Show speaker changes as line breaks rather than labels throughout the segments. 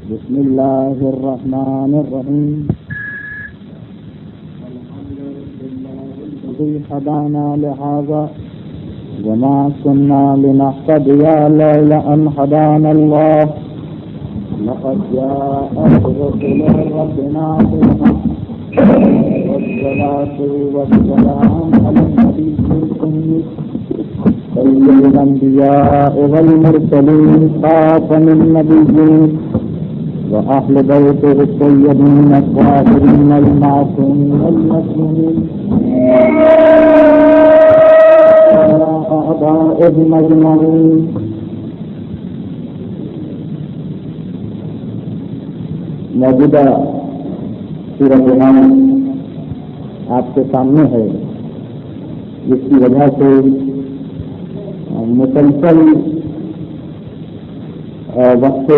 بسم الله الرحمن الرحيم. الذي هدانا لهذا وما كنا لنهتدي لولا أن هدانا الله لقد جاءت رسل ربنا بالحق والصلاة والسلام على النبي الأمي سيد الأنبياء والمرسلين خاتم النبيين وأهل بيته الطيبين الطاهرين المعصومين المسلمين وعلى أعدائهم أجمعين. موجودہ سورۃ نام آپ کے سامنے ہے، جس کی وجہ سے مسلسل وقت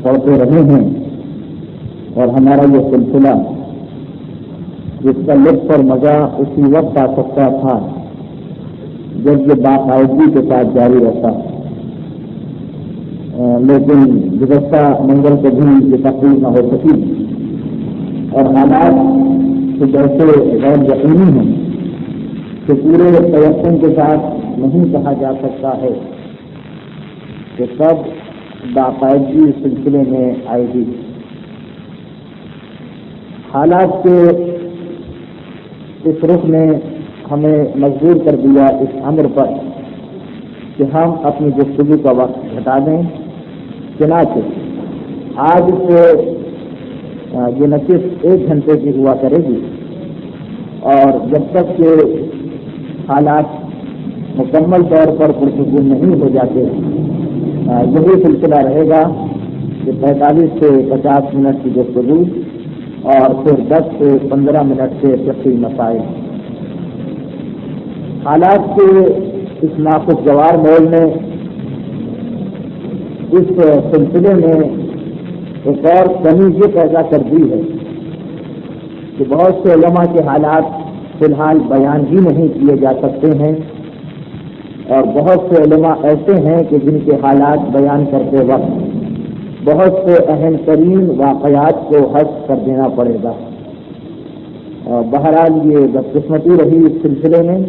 پڑھتے رہے ہیں، اور ہمارا یہ سلسلہ جس کا لطف اور مزہ اسی وقت آ سکتا تھا جب یہ باقاعدگی کے ساتھ جاری رہتا، لیکن گزشتہ منگل کو بھی یہ تقریر نہ ہو سکی، اور حالات کچھ ایسے غیر یقینی ہیں کہ پورے تیقن کے ساتھ نہیں کہا جا سکتا ہے کہ کب باقاعدگی اس سلسلے میں آئے گی۔ حالات کے اس رخ نے ہمیں مجبور کر دیا اس امر پر کہ ہم اپنی گفتگو کا وقت گھٹا دیں، چنانچہ آج سے یہ نشست 1 گھنٹے کی ہوا کرے گی، اور جب تک کہ حالات مکمل طور پر پرسکون نہیں ہو جاتے یہی سلسلہ رہے گا کہ 45 سے 50 منٹ کی گفتگو اور پھر 10 سے 15 منٹ سے فقہی مسائل۔ حالات کے اس ناخوشگوار موڑ نے اس سلسلے میں ایک اور کمی یہ پیدا کر دی ہے کہ بہت سے علماء کے حالات فی الحال بیان ہی نہیں کیے جا سکتے ہیں، اور بہت سے علماء ایسے ہیں کہ جن کے حالات بیان کرتے وقت بہت سے اہم ترین واقعات کو حذف کر دینا پڑے گا۔ اور بہرحال یہ بدقسمتی رہی اس سلسلے میں،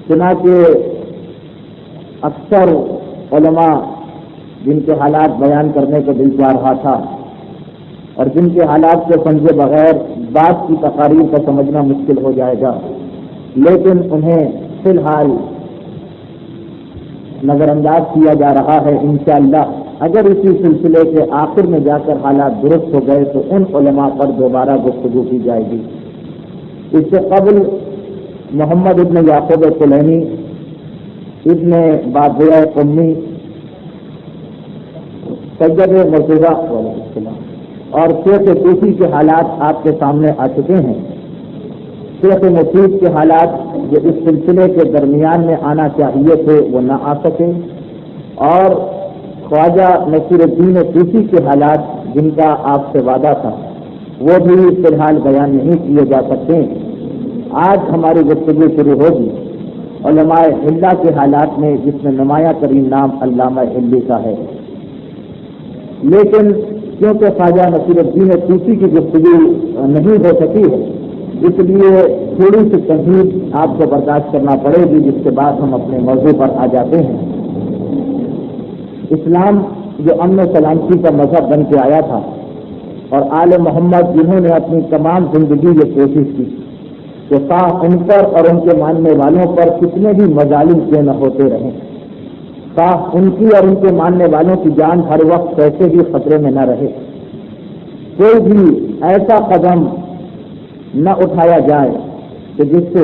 چنانچہ اکثر علماء جن کے حالات بیان کرنے کو دل چاہ رہا تھا اور جن کے حالات کو سمجھے بغیر بات کی تقاریر کو سمجھنا مشکل ہو جائے گا، لیکن انہیں فی الحال نظر انداز کیا جا رہا ہے۔ انشاءاللہ اگر اسی سلسلے کے آخر میں جا کر حالات درست ہو گئے تو ان علماء پر دوبارہ گفتگو کی جائے گی۔ اس سے قبل محمد ابن یعقوب کلینی، ابن بابیہ قمی، سید مرتضیٰ اور شیخ طوسی کے حالات آپ کے سامنے آ چکے ہیں۔ شیخ مفید کے حالات جو اس سلسلے کے درمیان میں آنا چاہیے تھے وہ نہ آ سکے، اور خواجہ نصیر الدین طوسی کے حالات جن کا آپ سے وعدہ تھا وہ بھی فی الحال بیان نہیں کیے جا سکتے۔ آج ہماری گفتگو شروع ہوگی علماء حلہ کے حالات میں، جس میں نمایاں ترین نام علامہ حلی کا ہے، لیکن کیونکہ خواجہ نصیر الدین طوسی کی گفتگو نہیں ہو سکی ہے، اس لیے تھوڑی سی تمہید آپ کو برداشت کرنا پڑے گی، جس کے بعد ہم اپنے موضوع پر آ جاتے ہیں۔ اسلام جو امن و سلامتی کا مذہب بن کے آیا تھا، اور آل محمد جنہوں نے اپنی تمام زندگی یہ کوشش کی کہ خواہ ان پر اور ان کے ماننے والوں پر کتنے بھی مظالم کیوں نہ ہوتے رہیں، خواہ ان کی اور ان کے ماننے والوں کی جان ہر وقت کیسے بھی خطرے میں نہ رہے، کوئی بھی ایسا قدم نہ اٹھایا جائے کہ جس سے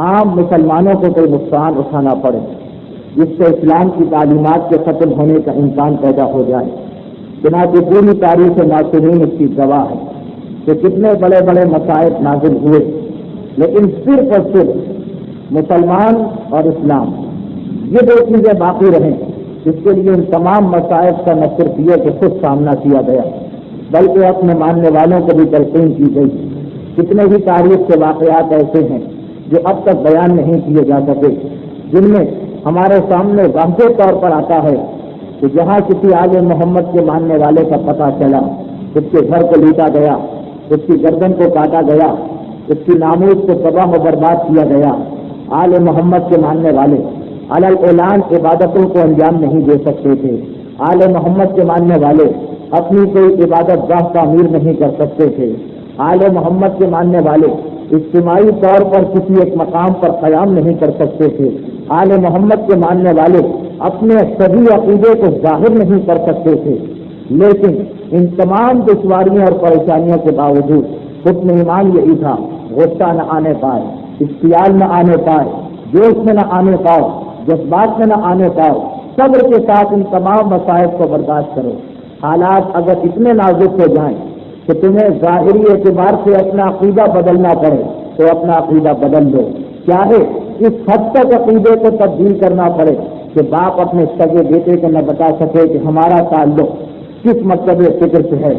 عام مسلمانوں کو کوئی نقصان اٹھانا پڑے، جس سے اسلام کی تعلیمات کے ختم ہونے کا امکان پیدا ہو جائے۔ چنانچہ پوری تاریخ معصومین اس کی گواہ ہے کہ کتنے بڑے بڑے مصائب نازل ہوئے، لیکن صرف اور صرف مسلمان اور اسلام یہ 2 چیزیں باقی رہیں، جس کے لیے ان تمام مصائب کا نہ صرف یہ کہ خود سامنا کیا گیا بلکہ اپنے ماننے والوں کو بھی تلقین کی گئی۔ کتنے بھی تاریخ کے واقعات ایسے ہیں جو اب تک بیان نہیں کیے جا سکے، جن میں ہمارے سامنے واضح طور پر آتا ہے کہ جہاں کسی آل محمد کے ماننے والے کا پتہ چلا، اس کے گھر کو لوٹا گیا، اس کی گردن کو کاٹا گیا، اس کی ناموس کو تباہ و برباد کیا گیا۔ آل محمد کے ماننے والے علی الاعلان عبادتوں کو انجام نہیں دے سکتے تھے۔ آل محمد کے ماننے والے اپنی کوئی عبادت گاہ تعمیر نہیں کر سکتے تھے۔ آل محمد کے ماننے والے اجتماعی طور پر کسی ایک مقام پر قیام نہیں کر سکتے تھے۔ آل محمد کے ماننے والے اپنے سبھی عقیدے کو ظاہر نہیں کر سکتے تھے، لیکن ان تمام دشواریوں اور پریشانیوں کے باوجود حکم ایمان یہی تھا، غصہ نہ آنے پائے، اشتعال نہ آنے پائے، جوش میں نہ آنے پاؤ، جذبات میں نہ آنے پاؤ، صبر کے ساتھ ان تمام مصائب کو برداشت کرو۔ حالات اگر اتنے نازک ہو جائیں کہ تمہیں ظاہری اعتبار سے اپنا عقیدہ بدلنا پڑے تو اپنا عقیدہ بدل دو، چاہے اس حد تک عقیدے کو تبدیل کرنا پڑے کہ باپ اپنے سگے بیٹے کو نہ بتا سکے کہ ہمارا تعلق کس مقصد فکر سے ہے،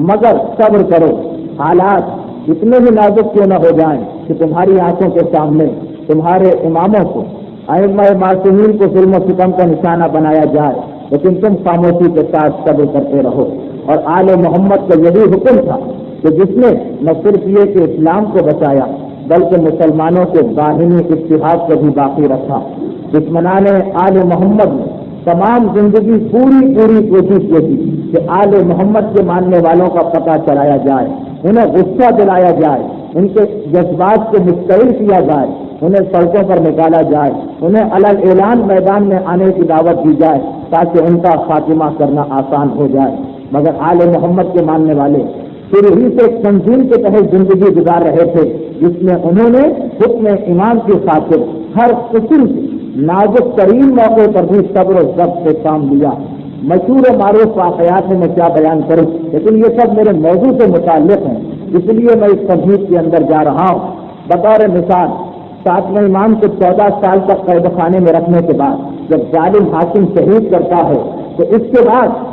مگر صبر کرو۔ حالات اتنے بھی نازک کیوں نہ ہو جائیں کہ تمہاری آنکھوں کے سامنے تمہارے اماموں کو، ائمہ معصومین کو ظلم و ستم کا نشانہ بنایا جائے، لیکن تم خاموشی کے ساتھ صبر کرتے رہو۔ اور آل محمد کا یہی حکم تھا کہ جس نے نہ صرف یہ کہ اسلام کو بچایا بلکہ مسلمانوں کے باہمی اتحاد کو بھی باقی رکھا۔ دشمنان آل محمد نے تمام زندگی پوری کوشش یہ کی کہ آل محمد کے ماننے والوں کا پتہ چلایا جائے، انہیں غصہ دلایا جائے، ان کے جذبات کو مستعد کیا جائے، انہیں سڑکوں پر نکالا جائے، انہیں علی اعلان میدان میں آنے کی دعوت دی جائے تاکہ ان کا خاتمہ کرنا آسان ہو جائے۔ مگر آل محمد کے ماننے والے شروع ہی سے ایک تنظیم کے تحت زندگی گزار رہے تھے جس میں انہوں نے حکم ایمان کی خاطر ہر قسم کے نازک ترین موقع پر بھی صبر و ضبط سے کام لیا۔ مشہور و معروف واقعات میں کیا بیان کروں، لیکن یہ سب میرے موضوع سے متعلق ہیں، اس لیے میں اس تمہید کے اندر جا رہا ہوں۔ بطور مثال، 7ویں امام کو 14 سال تک قید خانے میں رکھنے کے بعد جب ظالم حاکم شہید کرتا ہے تو اس کے بعد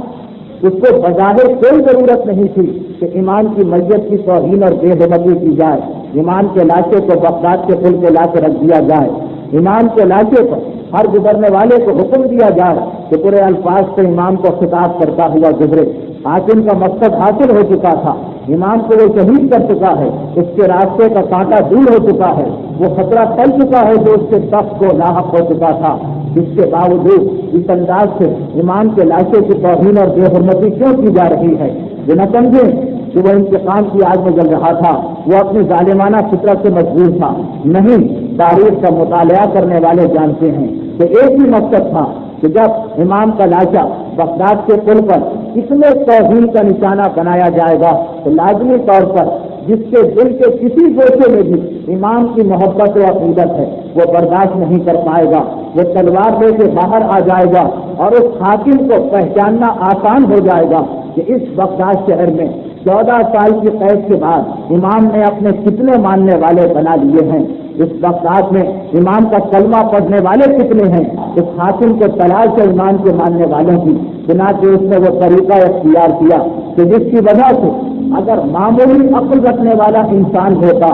اس کو بظاہر کوئی ضرورت نہیں تھی کہ امام کی میت کی توہین اور بے حرمتی کی جائے، امام کے لاشے کو بغداد کے پل پہ لا کے رکھ دیا جائے، امام کے لاشے پر ہر گزرنے والے کو حکم دیا جائے کہ پورے الفاظ سے امام کو خطاب کرتا ہوا گزرے۔ حاکم کا مقصد حاصل ہو چکا تھا، امام کو وہ شہید کر چکا ہے، اس کے راستے کا کانٹا دور ہو چکا ہے، وہ خطرہ ٹل چکا ہے جو اس کے تخت کو لاحق ہو چکا تھا۔ جس کے باوجود اس انداز سے امام کے لاشے کی توہین اور بے حرمتی کیوں کی جا رہی ہے؟ یہ نہ سمجھیں کہ وہ انتقام کی آگ میں جل رہا تھا، وہ اپنی ظالمانہ فطرت سے مجبور تھا، نہیں، تاریخ کا مطالعہ کرنے والے جانتے ہیں کہ ایک ہی مقصد تھا کہ جب امام کا لاشا بغداد کے پل پر اتنے توہین کا نشانہ بنایا جائے گا تو لازمی طور پر جس کے دل کے کسی گوشے میں بھی امام کی محبت و عقیدت ہے وہ برداشت نہیں کر پائے گا، وہ تلوار لے کے باہر آ جائے گا اور اس حاکم کو پہچاننا آسان ہو جائے گا کہ اس بغداد شہر میں 14 سال کی قید کے بعد امام نے اپنے کتنے ماننے والے بنا لیے ہیں، اس بغداد میں امام کا کلمہ پڑھنے والے کتنے ہیں۔ اس حاکم کو تلاش ہے امام کے ماننے والوں کی، چنانچہ اس نے وہ طریقہ اختیار کیا کہ جس کی وجہ سے اگر معمولی عقل رکھنے والا انسان ہوتا،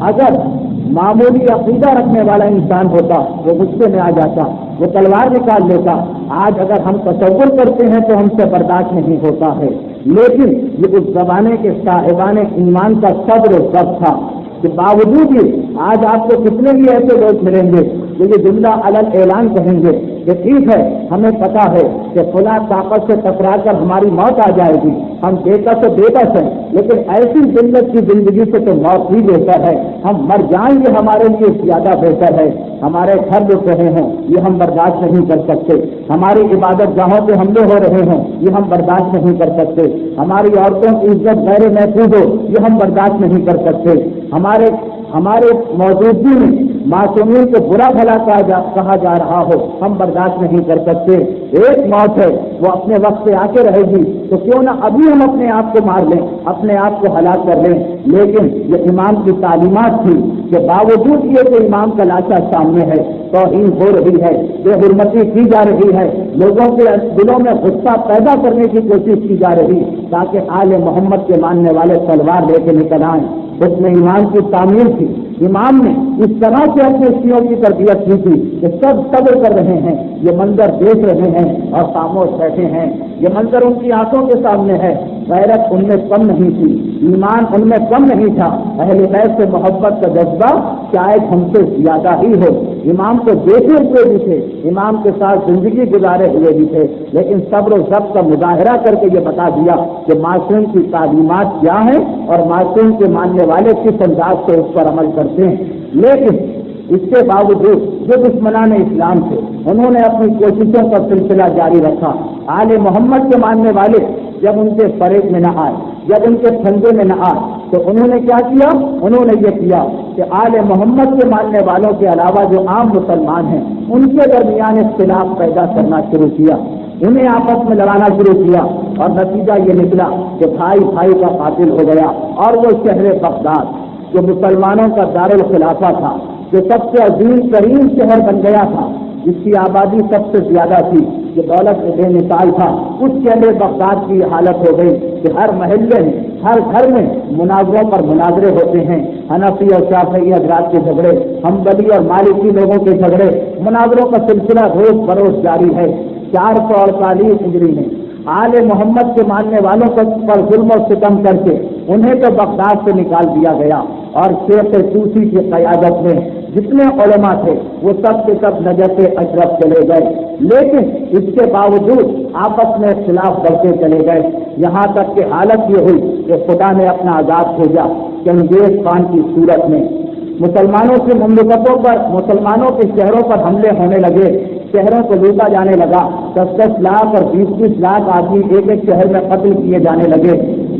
اگر معمولی عقیدہ رکھنے والا انسان ہوتا وہ غصے میں آ جاتا، وہ تلوار نکال لیتا۔ آج اگر ہم تصور کرتے ہیں تو ہم سے برداشت نہیں ہوتا ہے، لیکن یہ اس زمانے کے صاحبان ایمان کا صبر و ضبط تھا کہ باوجود ہی آج آپ کو کتنے بھی ایسے لوگ ملیں گے جو یہ جملہ علل اعلان کہیں گے کہ ٹھیک ہے، ہمیں پتا ہے کہ فلاں طاقت سے ٹکرا کر ہماری موت آ جائے گی، ہم بےکس و بےبس ہیں، لیکن ایسی ذلت کی زندگی سے تو موت ہی بہتر ہے، ہم مر جائیں گے ہمارے لیے زیادہ بہتر ہے، ہمارے گھر لٹ رہے ہوں یہ ہم برداشت نہیں کر سکتے، ہماری عبادت گاہوں پہ حملے ہو رہے ہوں یہ ہم برداشت نہیں کر سکتے، ہماری عورتوں کی عزت غیر محفوظ ہو یہ ہم برداشت نہیں کر سکتے، ہمارے موجودگی میں معصومین کو برا بھلا کہا جا رہا ہو ہم برداشت نہیں کر سکتے۔ ایک موت ہے وہ اپنے وقت سے آ کے رہے گی تو کیوں نہ ابھی ہم اپنے آپ کو مار لیں، اپنے آپ کو ہلاک کر لیں، لیکن یہ امام کی تعلیمات تھی کہ باوجود یہ کہ امام کا لاشا سامنے ہے، توہین ہو رہی ہے، بے حرمتی کی جا رہی ہے، لوگوں کے دلوں میں غصہ پیدا کرنے کی کوشش کی جا رہی تاکہ آل محمد کے ماننے والے تلوار لے کے نکل آئیں۔ حکم ایمان کی تعمیر تھی امام نے اس طرح سے اپنے شیعوں کی تربیت کی تھی کہ سب صبر کر رہے ہیں، یہ منظر دیکھ رہے ہیں اور خاموش بیٹھے ہیں، یہ منظر ان کی آنکھوں کے سامنے ہے۔ غیرت ان میں کم نہیں تھی، ایمان ان میں کم نہیں تھا، اہل بیت سے محبت کا جذبہ شاید ہم سے زیادہ ہی ہو۔ امام کو دیکھے ہوئے بھی تھے، امام کے ساتھ زندگی گزارے ہوئے بھی تھے، لیکن صبر و ضبط کا مظاہرہ کر کے یہ بتا دیا کہ معصوم کی تعلیمات کیا ہیں اور معصوم کے ماننے والے کس انداز سے اس پر عمل کرتے ہیں۔ لیکن اس کے باوجود جو دشمنان اسلام تھے انہوں نے اپنی کوششوں کا سلسلہ جاری رکھا۔ آل محمد کے ماننے والے جب ان کے فریب میں نہ آئے، جب ان کے پھندے میں نہ آئے، تو انہوں نے کیا کیا؟ انہوں نے یہ کیا کہ آل محمد کے ماننے والوں کے علاوہ جو عام مسلمان ہیں ان کے درمیان اختلاف پیدا کرنا شروع کیا، انہیں آپس میں لڑانا شروع کیا، اور نتیجہ یہ نکلا کہ بھائی بھائی کا قاتل ہو گیا۔ اور وہ شہر بغداد جو مسلمانوں کا دارالخلافہ تھا، جو سب سے عظیم ترین شہر بن گیا تھا، جس کی آبادی سب سے زیادہ تھی، جو دولت میں بے مثال تھا، اس شہر بغداد کی حالت ہو گئی کہ ہر محلے میں، ہر گھر میں مناظروں پر مناظرے ہوتے ہیں، حنفی اور شافعی حضرات کے جھگڑے، حنبلی اور مالکی لوگوں کے جھگڑے، مناظروں کا سلسلہ روز بروز جاری ہے۔ 448 ہجری میں آل محمد کے ماننے والوں پر ظلم و ستم کر کے انہیں تو بغداد سے نکال دیا گیا، اور شیخ طوسی کی قیادت میں جتنے علماء تھے وہ سب کے سب نجف اشرف چلے گئے۔ لیکن اس کے باوجود آپس میں اختلاف بڑھتے چلے گئے، یہاں تک کہ حالت یہ ہوئی کہ خدا نے اپنا عذاب بھیجا چنگیز خان کی صورت میں۔ مسلمانوں کی مملکتوں پر، مسلمانوں کے شہروں پر حملے ہونے لگے، شہروں کو لوٹا جانے لگا، 10-10 لاکھ اور 20-20 لاکھ آدمی ایک ایک شہر میں قتل کیے جانے لگے،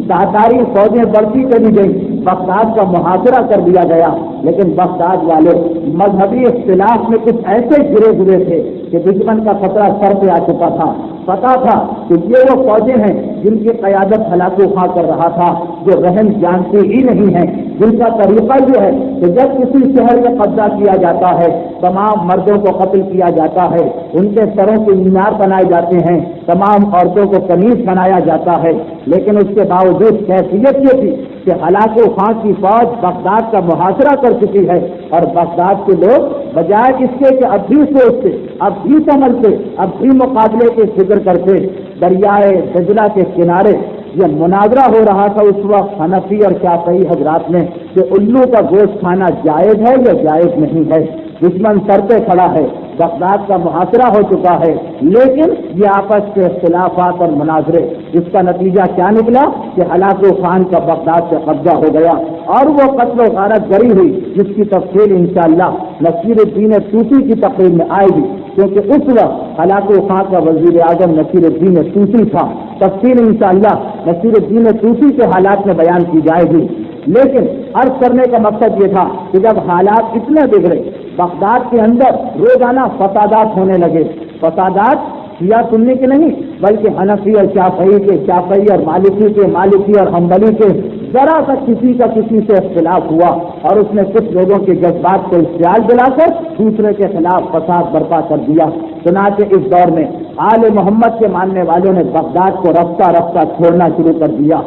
تاتاری فوجیں بڑھتی چلی گئی، بغداد کا محاصرہ کر دیا گیا۔ لیکن بغداد والے مذہبی اختلاف میں کچھ ایسے گرے ہوئے تھے کہ دشمن کا خطرہ سر پہ آ چکا تھا، پتا تھا کہ یہ وہ فوجیں ہیں جن کی قیادت ہلاکو خواہ کر رہا تھا، جو رحم جانتی ہی نہیں ہے، جن کا طریقہ یہ ہے کہ جب کسی شہر میں قبضہ کیا جاتا ہے تمام مردوں کو قتل کیا جاتا ہے، ان کے سروں کے مینار بنائے جاتے ہیں، تمام عورتوں کو کنیز بنایا جاتا ہے۔ لیکن اس کے باوجود کیفیت یہ تھی کہ ہلاکو خواہ کی فوج بغداد کا محاصرہ کر چکی ہے، اور بغداد کے لوگ بجائے اس کے کہ اب بھی سوچتے، اب بھی سمجھتے، اب بھی مقابلے کی فکر کرتے، دریائے دجلہ کے کنارے یہ مناظرہ ہو رہا تھا اس وقت حنفی اور شافعی حضرات میں کہ الو کا گوشت کھانا جائز ہے یا جائز نہیں ہے۔ دشمن سر پہ کھڑا ہے، بغداد کا محاصرہ ہو چکا ہے، لیکن یہ آپس کے اختلافات اور مناظرے، اس کا نتیجہ کیا نکلا کہ ہلاکو خان کا بغداد سے قبضہ ہو گیا، اور وہ قتل و غارت گری ہوئی جس کی تفصیل انشاءاللہ نصیر الدین طوسی کی تقریر میں آئے گی، کیونکہ اس وقت ہلاکو خان کا وزیر اعظم نصیر الدین طوسی تھا۔ تفصیل انشاءاللہ نصیر الدین طوسی کے حالات میں بیان کی جائے گی۔ لیکن عرض کرنے کا مقصد یہ تھا کہ جب حالات اتنے بگڑے، بغداد کے اندر روزانہ فسادات ہونے لگے، فسادات شیعہ سنی کے نہیں بلکہ حنفی اور شافعی کے، شافعی اور مالکی کے، مالکی اور حنبلی کے، ذرا سا کسی کا کسی سے اختلاف ہوا اور اس نے کچھ لوگوں کے جذبات کو اشتعال دلا کر دوسرے کے خلاف فساد برپا کر دیا۔ چنانچہ اس دور میں آل محمد کے ماننے والوں نے بغداد کو رفتہ رفتہ چھوڑنا شروع کر دیا۔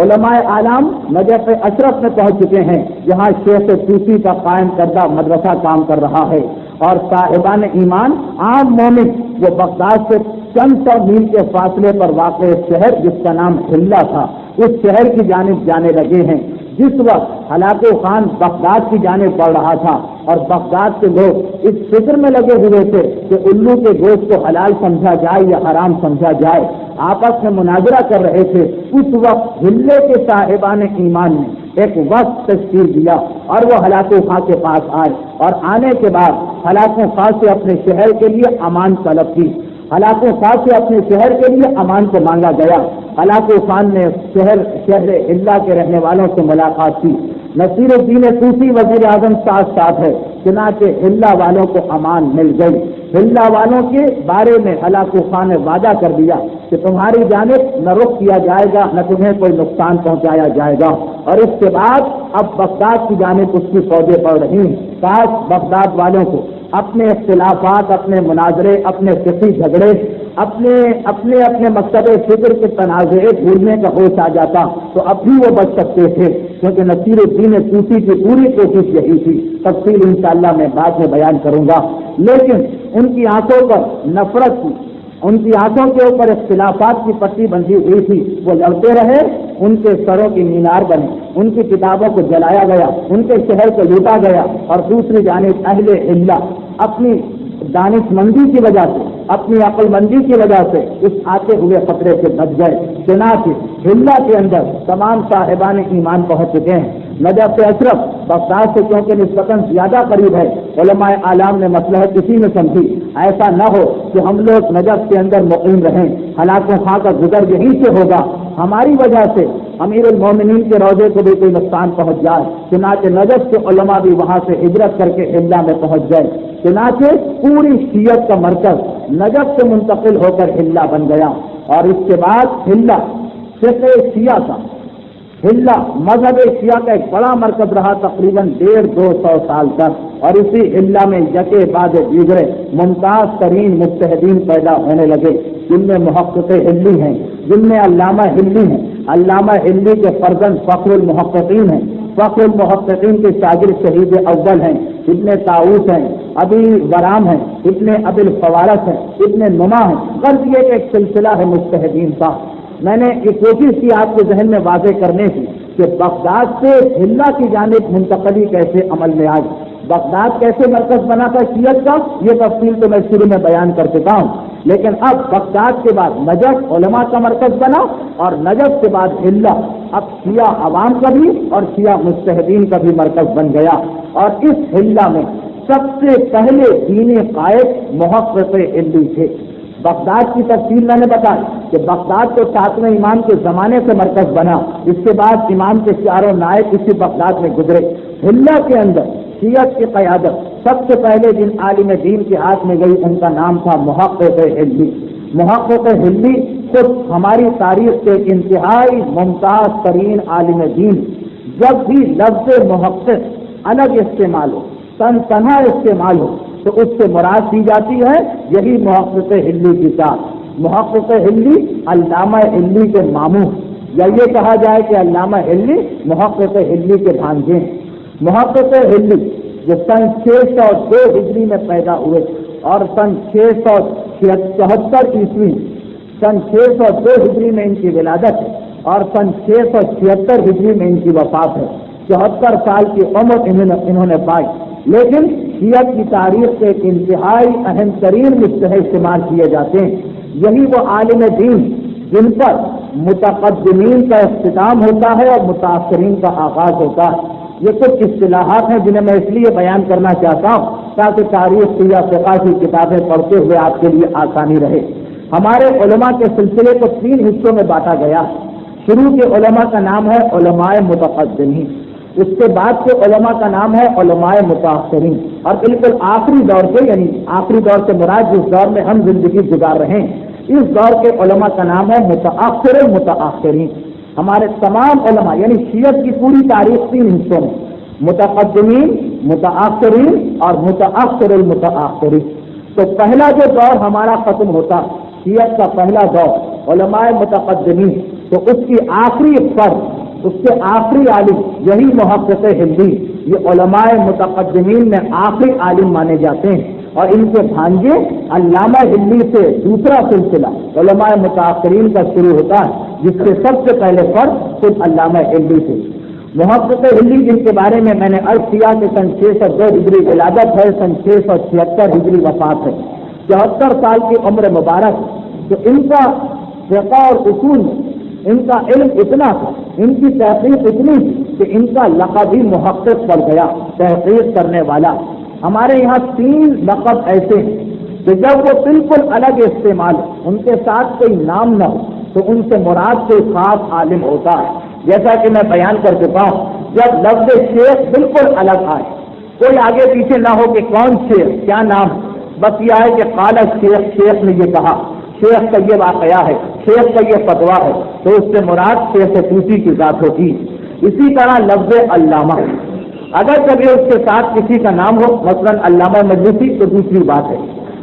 علماء عالم نجف اشرف میں پہنچ چکے ہیں، جہاں شیخ طوسی کا قائم کردہ مدرسہ کام کر رہا ہے، اور صاحبان ایمان عام مومن وہ بغداد سے چند سو میل کے فاصلے پر واقع شہر جس کا نام حلہ تھا، اس شہر کی جانب جانے لگے ہیں۔ جس وقت ہلاکو خان بغداد کی جانب بڑھ رہا تھا اور بغداد کے لوگ اس فکر میں لگے ہوئے تھے کہ الو کے گوشت کو حلال سمجھا جائے یا حرام سمجھا جائے، آپس میں مناظرہ کر رہے تھے، اس وقت حلے کے صاحبان ایمان نے ایک وقت تشکیل دیا اور وہ ہلاکو خان کے پاس آئے، اور آنے کے بعد ہلاکو خان سے اپنے شہر کے لیے امان طلب کی۔ ہلاکو خان سے اپنے شہر کے لیے امان کو مانگا گیا۔ ہلاکو خان نے شہر حلہ کے رہنے والوں سے ملاقات کی۔ نصیر الدین طوسی وزیر اعظم ساتھ ہے، چنانچہ حلہ والوں کو امان مل گئی۔ حلہ والوں کے بارے میں ہلاکو خان نے وعدہ کر دیا کہ تمہاری جانب نہ رخ کیا جائے گا، نہ تمہیں کوئی نقصان پہنچایا جائے گا، اور اس کے بعد اب بغداد کی جانب اس کی فوجیں بڑھ رہی ہیں۔ کاش بغداد والوں کو اپنے اختلافات، اپنے مناظرے، اپنے فقہی جھگڑے، اپنے مقصد فکر کے تنازع بھولنے کا ہوش آ جاتا تو اب بھی وہ بچ سکتے تھے، کیونکہ نصیر الدین طوسی کی پوری کوشش یہی تھی. تفصیل انشاءاللہ میں بعد میں بیان کروں گا. لیکن ان کی آنکھوں پر نفرت کی، ان کی آنکھوں کے اوپر اختلافات کی پٹی بندھی ہوئی تھی. وہ لڑتے رہے، ان کے سروں کی مینار بنے، ان کی کتابوں کو جلایا گیا، ان کے شہر کو لوٹا گیا. اور دوسری جانب اہل حلہ اپنی دانش مندی کی وجہ سے، اپنی عقل مندی کی وجہ سے اس آتے ہوئے خطرے سے بچ گئے. چنانچہ حلہ کے اندر تمام صاحبان ایمان پہنچ چکے ہیں. نجف اشرف بغداد سے کیونکہ نسبتاً زیادہ قریب ہے، علماء اعلام نے مصلحت کسی میں سمجھی ایسا نہ ہو کہ ہم لوگ نجف کے اندر مقیم رہیں، ہلاکوں خاں کا گزر یہیں سے ہوگا، ہماری وجہ سے امیر المومنین کے روضے کو بھی کوئی نقصان پہنچ جائے. چنانچہ نجف کے علماء بھی وہاں سے ہجرت کر کے حلہ میں پہنچ گئے. چنانچہ پوری شیعت کا مرکز نجف سے منتقل ہو کر حلہ بن گیا. اور اس کے بعد حلہ فقہ شیعہ کا، حلہ مذہب شیعہ کا ایک بڑا مرکز رہا تقریباً 150-200 سال تک. اور اسی حلہ میں یکے بعد دیگرے ممتاز ترین مجتہدین پیدا ہونے لگے، جن میں محقق حلی ہیں، جن میں علامہ حلی ہیں. علامہ حلی کے فرزند فخر المحققین ہیں، فخر المحققین کے شاگرد شہید اول ہیں، ابن طاؤوس ہیں، ابی ورام ہیں، ابن ابی الفوارس ہیں، ابن نما ہیں. غرض یہ کہ ایک سلسلہ ہے مجتہدین کا. میں نے یہ کوشش کی آپ کے ذہن میں واضح کرنے کی کہ بغداد سے حلہ کی جانب منتقلی کیسے عمل میں آئی، بغداد کیسے مرکز بنا تھا شیعت کا، یہ تفصیل تو میں شروع میں بیان کر چکا ہوں. لیکن اب بغداد کے بعد نجف علماء کا مرکز بنا، اور نجف کے بعد حلہ اب شیعہ عوام کا بھی اور شیعہ مجتہدین کا بھی مرکز بن گیا. اور اس حلہ میں سب سے پہلے دینی قائد محقق حلی تھے. بغداد کی تفصیل میں نے بتائی کہ بغداد تو 7ویں امام کے زمانے سے مرکز بنا، اس کے بعد امام کے چاروں نائب اسی بغداد میں گزرے. حلہ کے اندر شیعت کی قیادت سب سے پہلے جن عالم دین کے ہاتھ میں گئی ان کا نام تھا محقق حلی. محقق حلی خود ہماری تاریخ کے انتہائی ممتاز ترین عالم دین. جب بھی لفظ محقق الگ استعمال ہو، تنہا استعمال ہو، تو اس سے مراد دی جاتی ہے یہی محقق حلی کی ذات. محقق حلی علامہ حلی کے ماموں، یا یہ کہا جائے کہ علامہ حلی محقق حلی کے بھانجے ہیں. محقق حلی جو سن 602 ہجری میں پیدا ہوئے اور سن 674 عیسوی، سن 602 ہجری میں ان کی ولادت ہے اور سن 676 ہجری میں ان کی وفات ہے. 74 سال کی عمر انہوں نے پائی. لیکن شیعت کی تاریخ کے ایک انتہائی اہم ترین مجتہد شمار کیے جاتے ہیں. یہی وہ عالم دین جن پر متقدمین کا اختتام ہوتا ہے اور متاثرین کا آغاز ہوتا ہے. یہ کچھ اصطلاحات ہیں جنہیں میں اس لیے بیان کرنا چاہتا ہوں تاکہ تاریخ کی یا فقہ کی کتابیں پڑھتے ہوئے آپ کے لیے آسانی رہے. ہمارے علماء کے سلسلے کو 3 حصوں میں بانٹا گیا. شروع کے علماء کا نام ہے علماء متقدمین، اس کے بعد کے علماء کا نام ہے علماء متاثرین، اور بالکل آخری دور کے، یعنی آخری دور سے مراد جس دور میں ہم زندگی گزار رہے ہیں، اس دور کے علماء کا نام ہے متأخر المتأخرین. ہمارے تمام علماء یعنی شیعت کی پوری تاریخ 3 حصوں میں، متقدمین، متأخرین اور متأخر المتأخرین. تو پہلا جو دور ہمارا ختم ہوتا شیعت کا پہلا دور علماء متقدمین، تو اس کی آخری فرد، اس کے آخری عالم یہی محقق حلی. یہ علماء متقدمین میں آخری عالم مانے جاتے ہیں، اور ان کے بھانجے علامہ حلی سے دوسرا سلسلہ علماء متاثرین کا شروع ہوتا ہے، جس کے سب سے پہلے فرد خود علامہ حلی تھے. محقق حلی جن کے بارے میں نے عرض کیا کہ سن 602 ہجری ولادت ہے، سن 676 ہجری وفات ہے، 74 سال کی عمر مبارک. تو ان کا فقہ اور اصول، ان کا علم اتنا تھا، ان کی تحقیق اتنی تھی کہ ان کا لقب ہی محقق پڑ گیا، تحقیق کرنے والا. ہمارے یہاں 3 لقب ایسے ہیں کہ جب وہ بالکل الگ استعمال، ان کے ساتھ کوئی نام نہ ہو، تو ان سے مراد کوئی خاص عالم ہوتا ہے. جیسا کہ میں بیان کر چکا ہوں، جب لفظ شیخ بالکل الگ آئے، کوئی آگے پیچھے نہ ہو کہ کون شیخ، کیا نام، بس یہ ہے کہ قال شیخ، شیخ نے یہ کہا، شیخ کا یہ واقعہ ہے، شیخ کا یہ فتویٰ ہے، تو اس سے مراد شیخ طوسی کی ذات ہوتی. اسی طرح لفظ علامہ، اگر کبھی اس کے ساتھ کسی کا نام ہو، مثلا علامہ مجلسی، تو دوسری بات ہے.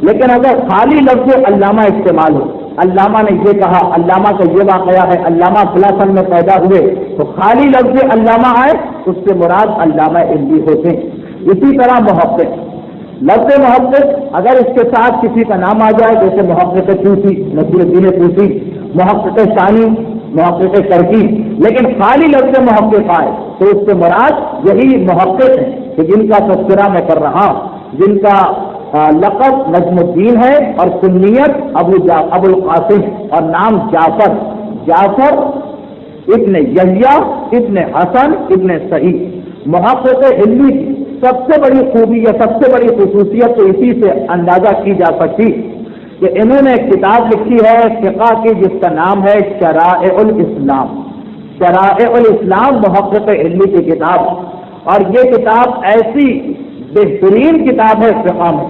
لیکن اگر خالی لفظ علامہ استعمال ہو، علامہ نے یہ کہا، علامہ کا یہ واقعہ ہے، علامہ فلاں سن میں پیدا ہوئے، تو خالی لفظ علامہ آئے اس سے مراد علامہ علمی ہوتے ہیں۔ اسی طرح محقق، لفظ محقق اگر اس کے ساتھ کسی کا نام آ جائے، جیسے محقق طوسی، نصیر الدین طوسی، محقق ثانی، محقق کرکی، لیکن خالی لفظ محقق آئے تو اس سے مراد یہی محقق ہیں کہ جن کا تذکرہ میں کر رہا ہوں، جن کا لقب نجم الدین ہے اور کنیت ابو القاسم اور نام جعفر ابن یحییٰ ابن حسن ابن سعید۔ محقق علمی کی سب سے بڑی خوبی یا سب سے بڑی خصوصیت تو اسی سے اندازہ کی جا سکتی کہ انہوں نے ایک کتاب لکھی ہے فقہ کی جس کا نام ہے شرائع الاسلام۔ شرائع الاسلام محقق علمی کی کتاب، اور یہ کتاب ایسی بہترین کتاب ہے فقہ میں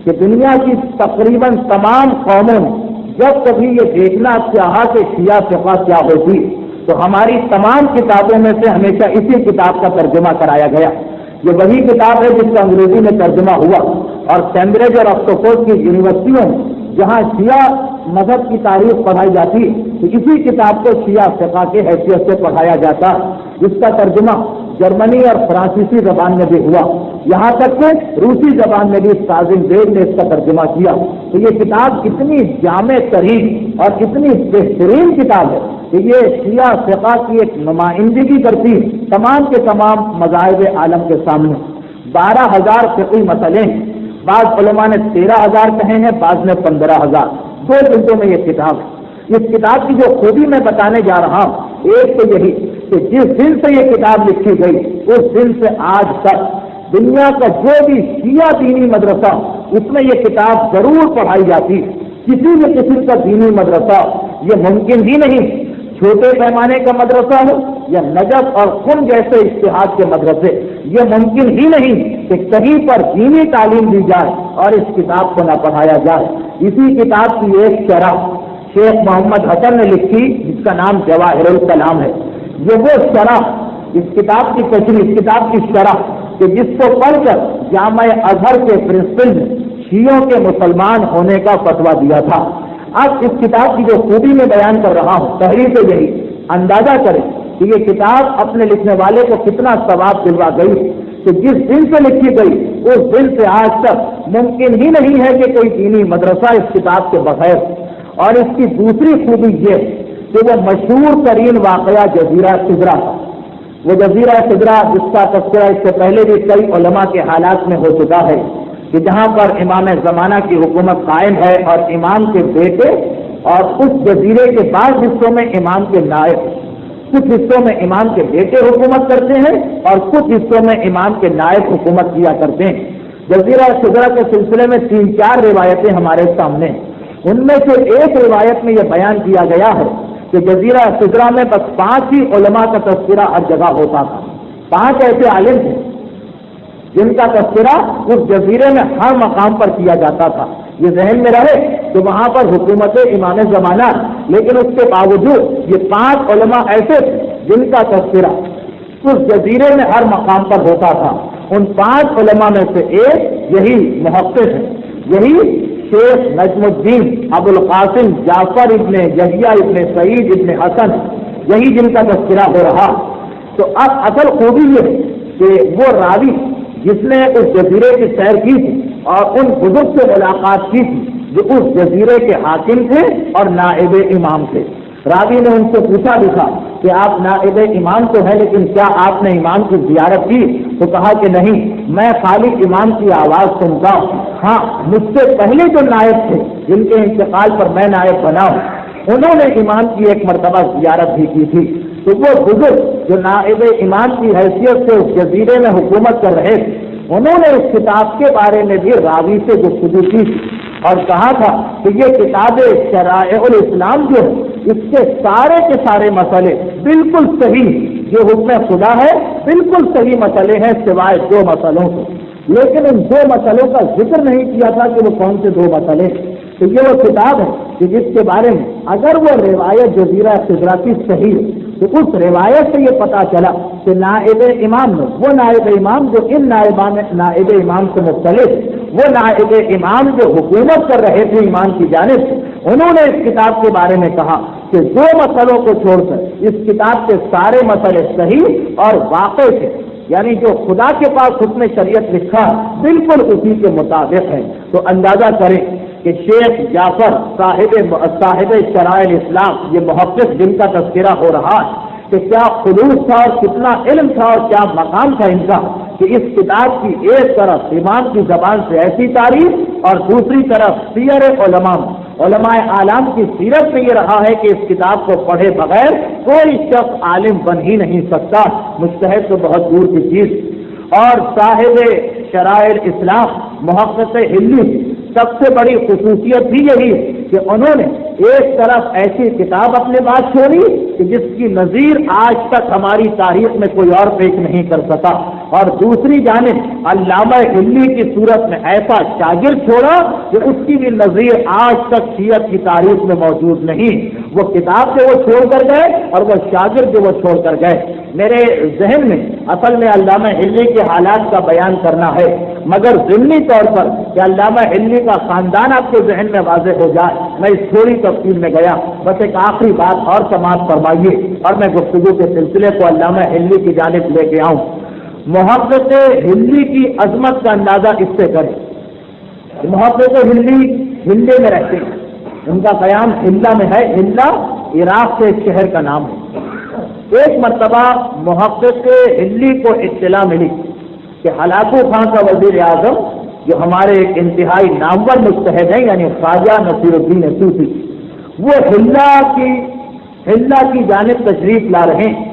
کہ دنیا کی تقریباً تمام قوموں نے جب کبھی یہ دیکھنا چاہا کہ شیعہ فقہ کیا ہوتی تو ہماری تمام کتابوں میں سے ہمیشہ اسی کتاب کا ترجمہ کرایا گیا۔ یہ وہی کتاب ہے جس کا انگریزی میں ترجمہ ہوا، اور کیمبرج اور آکسفورڈ کی یونیورسٹیوں میں جہاں شیعہ مذہب کی تاریخ پڑھائی جاتی تو اسی کتاب کو شیعہ فقہ کی حیثیت سے پڑھایا جاتا، جس کا ترجمہ جرمنی اور فرانسیسی زبان میں بھی ہوا، یہاں تک کہ روسی زبان میں بھی کاظم بیگ نے اس کا ترجمہ کیا۔ تو یہ کتاب اتنی جامع ترین اور اتنی بہترین کتاب ہے کہ یہ شیعہ فقہ کی ایک نمائندگی کرتی تمام کے تمام مذاہب عالم کے سامنے۔ 12,000 فقہی مسئلے ہیں، بعض علماء نے 13,000 کہے ہیں، بعض نے 15,000، 2 جلدوں میں یہ کتاب ہے۔ اس کتاب کی جو خوبی میں بتانے جا رہا ہوں، ایک تو یہی کہ جس دن سے یہ کتاب لکھی گئی اس دن سے آج تک دنیا کا جو بھی شیعہ دینی مدرسہ اس میں یہ کتاب ضرور پڑھائی جاتی۔ کسی بھی قسم کا دینی مدرسہ یہ ممکن ہی نہیں، چھوٹے پیمانے کا مدرسہ ہو یا نجف اور قم جیسے اجتہاد کے مدرسے، یہ ممکن ہی نہیں کہ کہیں پر دینی تعلیم دی جائے اور اس کتاب کو نہ پڑھایا جائے۔ اسی کتاب کی ایک شرح شیخ محمد حسن نے لکھی جس کا نام جواہر الکلام ہے۔ یہ وہ شرح، اس کتاب کی تشریح، اس کتاب کی شرح کہ جس کو پڑھ کر جامع ازہر کے پرنسپل نے شیعوں کے مسلمان ہونے کا فتویٰ دیا تھا۔ اب اس کتاب کی جو خوبی میں بیان کر رہا ہوں، تحریر سے یہی اندازہ کریں کہ یہ کتاب اپنے لکھنے والے کو کتنا ثواب دلوا گئی کہ جس دن سے لکھی گئی اس دن سے آج تک ممکن ہی نہیں ہے کہ کوئی دینی مدرسہ اس کتاب کے بغیر۔ اور اس کی دوسری خوبی یہ کہ وہ مشہور ترین واقعہ جزیرہ سدرہ تھا۔ وہ جزیرہ سدرہ جس کا تذکرہ اس سے پہلے بھی کئی علماء کے حالات میں ہو چکا ہے کہ جہاں پر امام زمانہ کی حکومت قائم ہے اور امام کے بیٹے، اور اس جزیرے کے بعض حصوں میں امام کے نائب، کچھ حصوں میں امام کے بیٹے حکومت کرتے ہیں اور کچھ حصوں میں امام کے نائب حکومت کیا کرتے ہیں۔ جزیرہ سدرہ کے سلسلے میں 3-4 روایتیں ہمارے سامنے ہیں۔ ان میں سے ایک روایت میں یہ بیان کیا گیا ہے کہ جزیرہ سدرہ میں بس 5 ہی علماء کا تذکرہ ہر جگہ ہوتا تھا۔ 5 ایسے عالم تھے جن کا تذکرہ اس جزیرے میں ہر مقام پر کیا جاتا تھا۔ یہ ذہن میں رہے کہ وہاں پر حکومت امام زمانہ، لیکن اس کے باوجود یہ 5 علماء ایسے تھے جن کا تذکرہ اس جزیرے میں ہر مقام پر ہوتا تھا۔ ان 5 علماء میں سے ایک یہی محقق ہے، یہی شیخ نجم الدین ابو القاسم جعفر ابن یحییٰ ابن سعید ابن حسن، یہی جن کا تذکرہ ہو رہا۔ تو اب اصل خوبی یہ ہے کہ وہ راوی جس نے اس جزیرے کی سیر کی تھی اور ان بزرگ سے ملاقات کی تھی جو اس جزیرے کے حاکم تھے اور نائب امام تھے۔ راوی نے ان سے پوچھا بھی تھا کہ آپ نائب امام تو ہیں لیکن کیا آپ نے امام کی زیارت کی؟ تو کہا کہ نہیں، میں خالی امام کی آواز سنتا ہوں، ہاں مجھ سے پہلے جو نائب تھے جن کے انتقال پر میں نائب بنا ہوں انہوں نے امام کی ایک مرتبہ زیارت بھی کی تھی۔ تو وہ بزرگ جو نائب امام کی حیثیت سے اس جزیرے میں حکومت کر رہے تھے انہوں نے اس کتاب کے بارے میں بھی راوی سے گفتگو کی اور کہا تھا کہ یہ کتاب شرائع الاسلام جو ہے اس کے سارے مسئلے بالکل صحیح، جو حکم خدا ہے بالکل صحیح مسئلے ہیں سوائے 2 مسئلوں سے، لیکن ان 2 مسئلوں کا ذکر نہیں کیا تھا کہ وہ کون سے 2 مسئلے۔ تو یہ وہ کتاب ہے کہ جس کے بارے میں اگر وہ روایت جزیرہ سدرہ کی صحیح تو اس روایت سے یہ پتا چلا کہ نائب امام میں وہ نائب امام جو ان نائب امام سے مختلف، وہ نائب امام جو حکومت کر رہے تھے امام کی جانب، انہوں نے اس کتاب کے بارے میں کہا کہ دو مسئلوں کو چھوڑ کر اس کتاب کے سارے مسئلے صحیح اور واقع تھے، یعنی جو خدا کے پاس حکم شریعت لکھا بالکل اسی کے مطابق ہے۔ تو اندازہ کریں کہ شیخ جعفر صاحب شرائع الاسلام، یہ محقق جن کا تذکرہ ہو رہا ہے، کہ کیا خلوص تھا اور کتنا علم تھا اور کیا مقام تھا ان کا، کہ اس کتاب کی ایک طرف امام کی زبان سے ایسی تعریف اور دوسری طرف سیر علماء عالم کی سیرت میں یہ رہا ہے کہ اس کتاب کو پڑھے بغیر کوئی شخص عالم بن ہی نہیں سکتا، مجتہد تو بہت دور کی چیز۔ اور صاحب شرائع الاسلام محقق ہندی سب سے بڑی خصوصیت بھی یہی ہے کہ انہوں نے ایک طرف ایسی کتاب اپنے پاس چھوڑی کہ جس کی نظیر آج تک ہماری تاریخ میں کوئی اور پیش نہیں کر سکا، اور دوسری جانب علامہ ہندی کی صورت میں ایسا شاگرد چھوڑا کہ اس کی بھی نظیر آج تک شیعت کی تاریخ میں موجود نہیں۔ وہ کتاب جو وہ چھوڑ کر گئے اور وہ شاگرد جو وہ چھوڑ کر گئے، میرے ذہن میں اصل میں علامہ ہندی کے حالات کا بیان کرنا ہے، مگر ضمنی طور پر کہ علامہ ہندی کا خاندان آپ کے ذہن میں واضح ہو جائے، میں اس تھوڑی تفصیل میں گیا۔ بس ایک آخری بات اور سماعت فرمائیے اور میں گفتگو کے سلسلے کو علامہ ہندی کی جانب لے کے آؤں۔ محقق ہندی کی عظمت کا اندازہ اس سے کریں۔ محقق ہندی ہندے میں رہتے ہیں، ان کا قیام ہندا میں ہے، ہندا عراق سے ایک شہر کا نام ہے۔ ایک مرتبہ محقق ہندی کو اطلاع ملی کہ ہلاکو خان کا وزیر اعظم، جو ہمارے ایک انتہائی نامور مجتہد ہیں یعنی خواجہ نصیر الدین صوفی، وہ ہندا کی جانب تشریف لا رہے ہیں،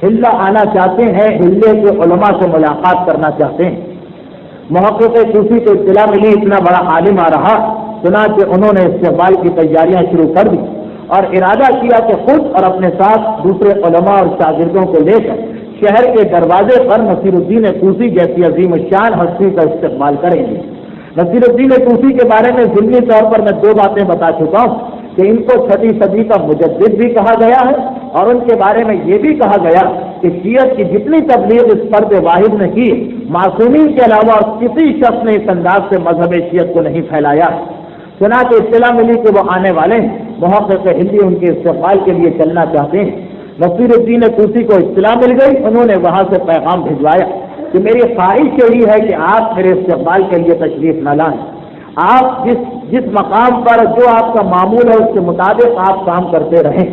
ہندا آنا چاہتے ہیں، ہندے کے علماء سے ملاقات کرنا چاہتے ہیں۔ محقق صوفی کو اطلاع ملی اتنا بڑا عالم آ رہا، چنانچہ انہوں نے استقبال کی تیاریاں شروع کر دی اور ارادہ کیا کہ خود اور اپنے ساتھ دوسرے علماء اور شاگردوں کو لے کر شہر کے دروازے پر نصیر الدین طوسی جیسی عظیم الشان ہستی کا استقبال کریں گے۔ نصیر الدین طوسی کے بارے میں ضمنی طور پر میں دو باتیں بتا چکا ہوں کہ ان کو 6ویں صدی کا مجدد بھی کہا گیا ہے، اور ان کے بارے میں یہ بھی کہا گیا کہ شیعت کی جتنی تبلیغ اس فرد واحد نے کی، معصومین کے علاوہ کسی شخص نے اس انداز سے مذہب شیعت کو نہیں پھیلایا۔ چنانچہ اطلاع ملی کہ وہ آنے والے ہیں، محقق ہندی ان کے استقبال کے لیے چلنا چاہتے ہیں۔ نصیر الدین طوسی کو اطلاع مل گئی، انہوں نے وہاں سے پیغام بھجوایا کہ میری خواہش یہی ہے کہ آپ میرے استقبال کے لیے تشریف نہ لائیں، آپ جس مقام پر جو آپ کا معمول ہے اس کے مطابق آپ کام کرتے رہیں۔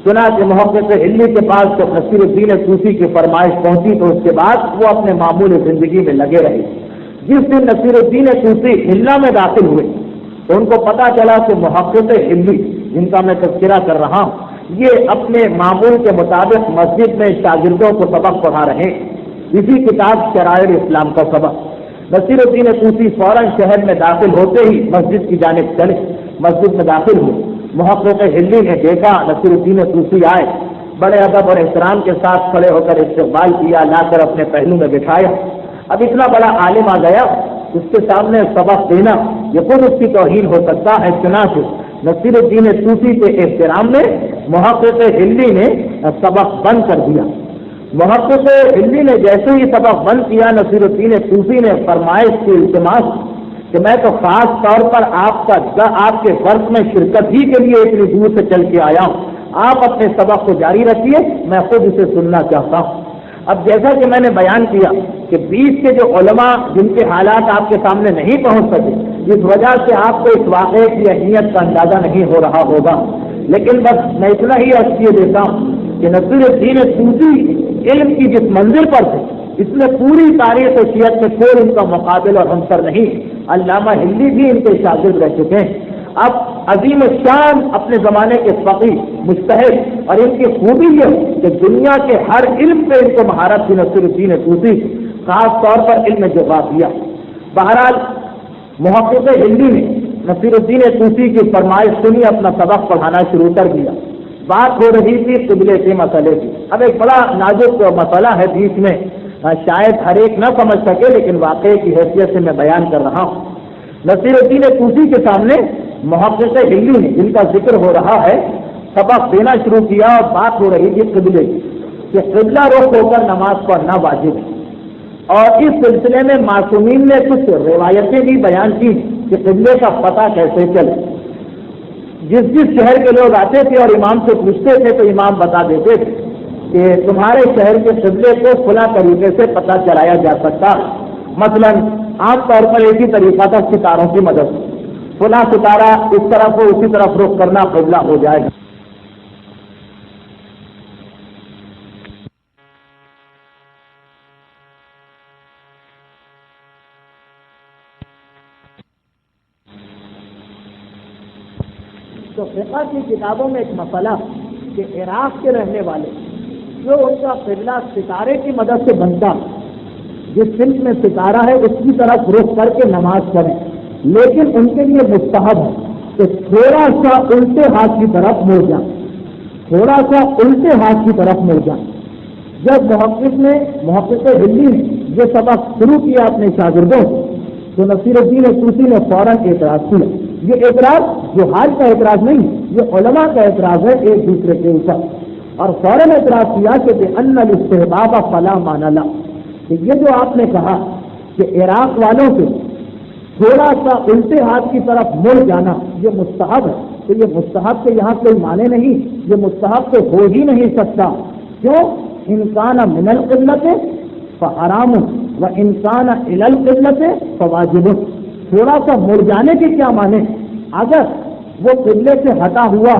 چنانچہ محقق ہندی کے پاس جب نصیر الدین طوسی کی فرمائش پہنچی تو اس کے بعد وہ اپنے معمول زندگی میں لگے رہے۔ جس دن نصیر الدین طوسی ہندا میں داخل ہوئے تو ان کو پتا چلا کہ محقق ہندی جن کا میں تذکرہ کر رہا ہوں، یہ اپنے معمول کے مطابق مسجد میں شاگردوں کو سبق پڑھا رہے ہیں، اسی کتاب شرائع الاسلام کا سبق۔ نصیر الدین طوسی فوراً شہر میں داخل ہوتے ہی مسجد کی جانب چلے، مسجد میں داخل ہوئے۔ محقق ہندی نے دیکھا نصیر الدین طوسی آئے، بڑے ادب اور احترام کے ساتھ کھڑے ہو کر استقبال کیا، لا کر اپنے پہلو میں بٹھایا۔ اب اتنا بڑا عالم آ گیا، اس کے سامنے سبق دینا یہ خود اس کی توہین ہو سکتا ہے، چنانچہ نصیر الدین طوسی کے احترام میں محقق ہندی نے سبق بند کر دیا۔ محقق ہندی نے جیسے ہی سبق بند کیا، نصیر الدین طوسی نے فرمائش کی التماس کہ میں تو خاص طور پر آپ کے فرض میں شرکت ہی کے لیے اتنی دور سے چل کے آیا ہوں، آپ اپنے سبق کو جاری رکھیے، میں خود اسے سننا چاہتا ہوں۔ اب جیسا کہ میں نے بیان کیا کہ 20 کے جو علماء جن کے حالات آپ کے سامنے نہیں پہنچ سکے، جس وجہ سے آپ کو اس واقعے کی اہمیت کا اندازہ نہیں ہو رہا ہوگا، لیکن بس میں اتنا ہی عرض کیے دیتا ہوں کہ نصیر الدین طوسی علم کی جس منزل پر تھے، اس میں پوری تاریخ شیعت میں کوئی ان کا مقابل اور ہمسر نہیں۔ علامہ ہندی بھی ان کے شاگرد رہ چکے ہیں۔ اب عظیم الشان اپنے زمانے کے فقیہ مجتہد، اور ان کی خوبی یہ کہ دنیا کے ہر علم پہ ان کو مہارت تھی نصیر الدین طوسی، خاص طور پر علم جغرافیہ۔ بہرحال محقق ہندی نے نصیر الدین طوسی کی فرمائش سنی، اپنا سبق پڑھانا شروع کر دیا۔ بات ہو رہی تھی قبلے کے مسئلے کی۔ اب ایک بڑا نازک مسئلہ ہے، بیچ میں شاید ہر ایک نہ سمجھ سکے، لیکن واقعے کی حیثیت سے میں بیان کر رہا ہوں۔ نصیر الدین طوسی کے سامنے محقق ہندی نے جن کا ذکر ہو رہا ہے سبق دینا شروع کیا اور بات ہو رہی تھی قبلے کی کہ قبلہ رخ ہو کر نماز پڑھنا واجب ہے۔ اور اس سلسلے میں معصومین نے کچھ روایتیں بھی بیان کی کہ قبلے کا پتہ کیسے چلے۔ جس شہر کے لوگ آتے تھے اور امام سے پوچھتے تھے تو امام بتا دیتے تھے کہ تمہارے شہر کے قبلے کو فلاں طریقے سے پتہ چلایا جا سکتا۔ مثلا عام طور پر ایک ہی طریقہ تھا ستاروں کی مدد سے، فلاں ستارہ اس طرف ہو اسی طرف رخ کرنا قبلہ ہو جائے گا۔ تو فقہ کی کتابوں میں ایک مسئلہ کہ عراق کے رہنے والے جو ان کا قبلہ ستارے کی مدد سے بنتا، جس سمت میں ستارہ ہے اس کی طرف رخ کر کے نماز پڑھیں، لیکن ان کے لیے مستحب ہے کہ تھوڑا سا الٹے ہاتھ کی طرف مڑ جائیں، تھوڑا سا الٹے ہاتھ کی طرف مڑ جائیں۔ جب محقق ہلی نے یہ سبق شروع کیا اپنے شاگردوں تو نصیر الدین طوسی نے فوراً اعتراض کیا۔ یہ اعتراض جو حال کا اعتراض نہیں، یہ علماء کا اعتراض ہے ایک دوسرے کے اوپر، اور فوراً اعتراض کیا کہ بِأَنَّ الِاسْتِحْبَابَ فَلَا مَعْنَ لَهُ، کہ یہ جو آپ نے کہا کہ عراق والوں سے تھوڑا سا الٹے ہاتھ کی طرف مڑ جانا یہ مستحب ہے، تو یہ مستحب کے یہاں کوئی معنی نہیں، یہ مستحب تو ہو ہی نہیں سکتا۔ کیوں؟ إِن كَانَ مِنَ الْقِبْلَةِ فَحَرَامٌ وَإِن كَانَ إِلَى الْقِبْلَةِ فَوَاجِبٌ۔ تھوڑا سا مڑ جانے کے کیا معنی؟ اگر وہ قبلے سے ہٹا ہوا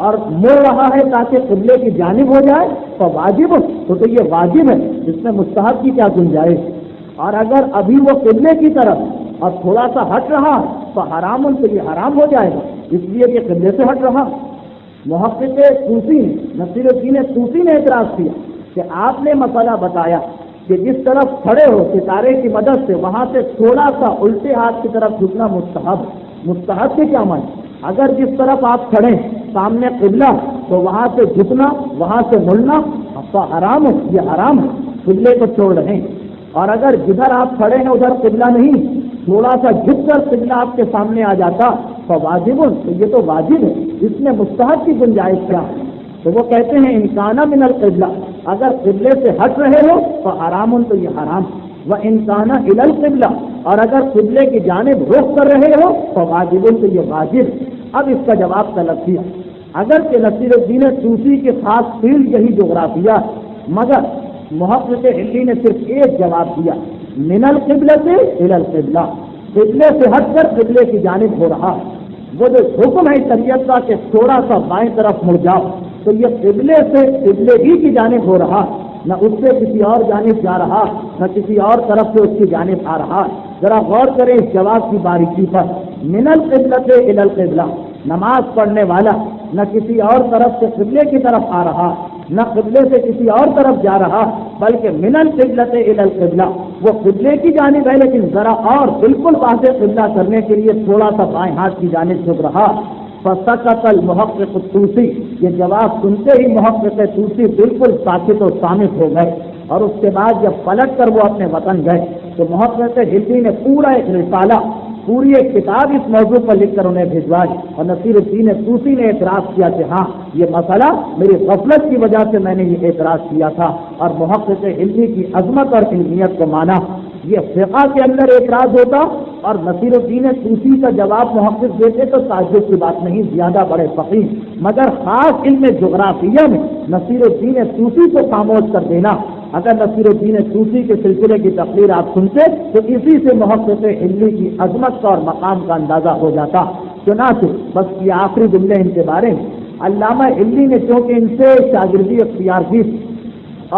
اور مڑ رہا ہے تاکہ قبلے کی جانب ہو جائے تو واجب، تو یہ واجب ہے، اس میں مستحب کی کیا گنجائش؟ اور اگر ابھی وہ قبلے کی طرف اور تھوڑا سا ہٹ رہا تو حرام، تو یہ حرام ہو جائے گا اس لیے کہ قبلے سے ہٹ رہا۔ محقق طوسی نصیر الدین طوسی نے اعتراض کیا کہ آپ نے مسئلہ بتایا کہ جس طرف کھڑے ہو ستارے کی مدد سے وہاں سے تھوڑا سا الٹے ہاتھ کی طرف جھکنا مستحب، مستحب کے کیا معنی؟ اگر جس طرف آپ کھڑے سامنے قبلہ تو وہاں سے جھکنا، وہاں سے مڑنا تو حرام ہے، یہ حرام ہے، قبلے کو چھوڑ رہے ہیں۔ اور اگر جدھر آپ کھڑے ہیں ادھر قبلہ نہیں، تھوڑا سا جھک کر قبلہ آپ کے سامنے آ جاتا تو واجب، تو یہ تو واجب ہے، اس میں مستحب کی گنجائش کیا ہے؟ تو وہ کہتے ہیں إِن كَانَ مِنَ الْقِبْلَةِ، اگر قبلے سے ہٹ رہے ہو تو حرام، تو یہ حرام، وَإِن كَانَ إِلَى الْقِبْلَةِ، اور اگر قبلے کی جانب رخ کر رہے ہو تو واجب، تو یہ واجب۔ اب اس کا جواب طلب کیا، اگرچہ نصیر الدین طوسی کے خاص فیلڈ یہی جغرافیہ، مگر محقق ہلی نے صرف ایک جواب دیا، من القبلۃ الی القبلہ، قبلے سے ہٹ کر قبلے کی جانب ہو رہا۔ وہ جو حکم ہے شریعت کا کہ تھوڑا سا بائیں طرف مڑ جاؤ، تو یہ قبلے سے قبلے ہی کی جانب ہو رہا، نہ اس سے کسی اور جانب جا رہا، نہ کسی اور طرف سے اس کی جانب آ رہا۔ ذرا غور کریں اس جواب کی باریکی پر، من القبلۃ الی القبلہ، نماز پڑھنے والا نہ کسی اور طرف سے قبلے کی طرف آ رہا، نہ قبلے سے کسی اور طرف جا رہا، بلکہ من القبلۃ الی القبلہ، وہ قبلے کی جانب ہے لیکن ذرا اور بالکل واضح قبلہ کرنے کے لیے تھوڑا سا بائیں ہاتھ کی جانب جھک رہا۔ فسکت المحقق طوسی، یہ جواب سنتے ہی محقق طوسی بالکل ساکت و صامت ہو گئے، اور اس کے بعد جب پلٹ کر وہ اپنے وطن گئے تو محقق ہلی نے پورا ایک رسالہ، پوری ایک کتاب اس موضوع پر لکھ کر انہیں بھجوائی، اور نصیر الدین طوسی نے اعتراض کیا کہ ہاں یہ مسئلہ میری غفلت کی وجہ سے میں نے یہ اعتراض کیا تھا، اور محقق ہلی کی عظمت اور علمیت کو مانا۔ یہ فقہ کے اندر اعتراض ہوتا اور نصیر الدین طوسی کا جواب محقق دیتے تو تعجب کی بات نہیں، زیادہ بڑے فقیہ، مگر خاص علم جغرافیہ میں نصیر الدین طوسی کو خاموش کر دینا۔ اگر نصیر الدین طوسی کے سلسلے کی تقریر آپ سنتے تو اسی سے محقق ہلی کی عظمت کا اور مقام کا اندازہ ہو جاتا۔ چنانچہ بس یہ آخری جملے ان کے بارے میں، علامہ ہلی نے چونکہ ان سے شاگردی اختیار کی،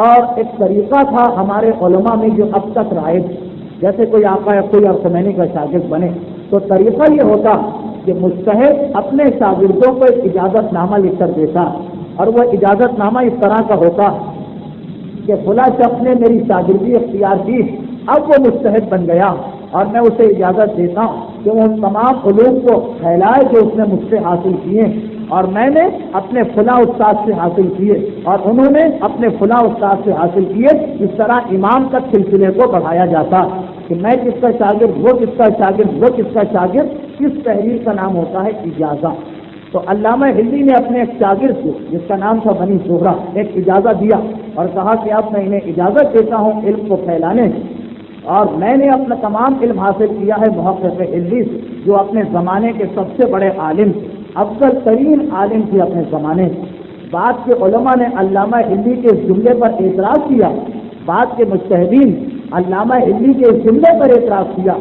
اور ایک طریقہ تھا ہمارے علماء میں جو اب تک رائج، جیسے کوئی آقا یا کوئی اور خمینی کا شاگرد بنے تو طریقہ یہ ہوتا کہ مجتہد اپنے شاگردوں کو ایک اجازت نامہ لکھ کر دیتا، اور وہ اجازت نامہ اس طرح کا ہوتا کہ فلاں شخص نے میری شاگردی اختیار کی، اب وہ مجتہد بن گیا اور میں اسے اجازت دیتا ہوں کہ وہ ان تمام علوم کو پھیلائے جو اس نے مجھ سے حاصل کیے، اور میں نے اپنے فلاں استاد سے حاصل کیے اور انہوں نے اپنے فلاں استاد سے حاصل کیے۔ اس طرح امام تک سلسلے کو بڑھایا جاتا کہ میں کس کا شاگرد، وہ کس کا شاگرد، وہ کس کا شاگرد۔ اس تحریر کا نام ہوتا ہے اجازہ۔ تو علامہ ہلی نے اپنے ایک شاگرد کو جس کا نام تھا بنی زہرہ ایک اجازت دیا اور کہا کہ اب میں انہیں اجازت دیتا ہوں علم کو پھیلانے کی، اور میں نے اپنا تمام علم حاصل کیا ہے محقق ہلی سے جو اپنے زمانے کے سب سے بڑے عالم تھے، افضل ترین عالم تھے اپنے زمانے سے۔ بعد کے علماء نے علامہ ہلی کے اس جملے پر اعتراض کیا، بعد کے مجتہدین علامہ ہلی کے اس جملے پر اعتراض کیا۔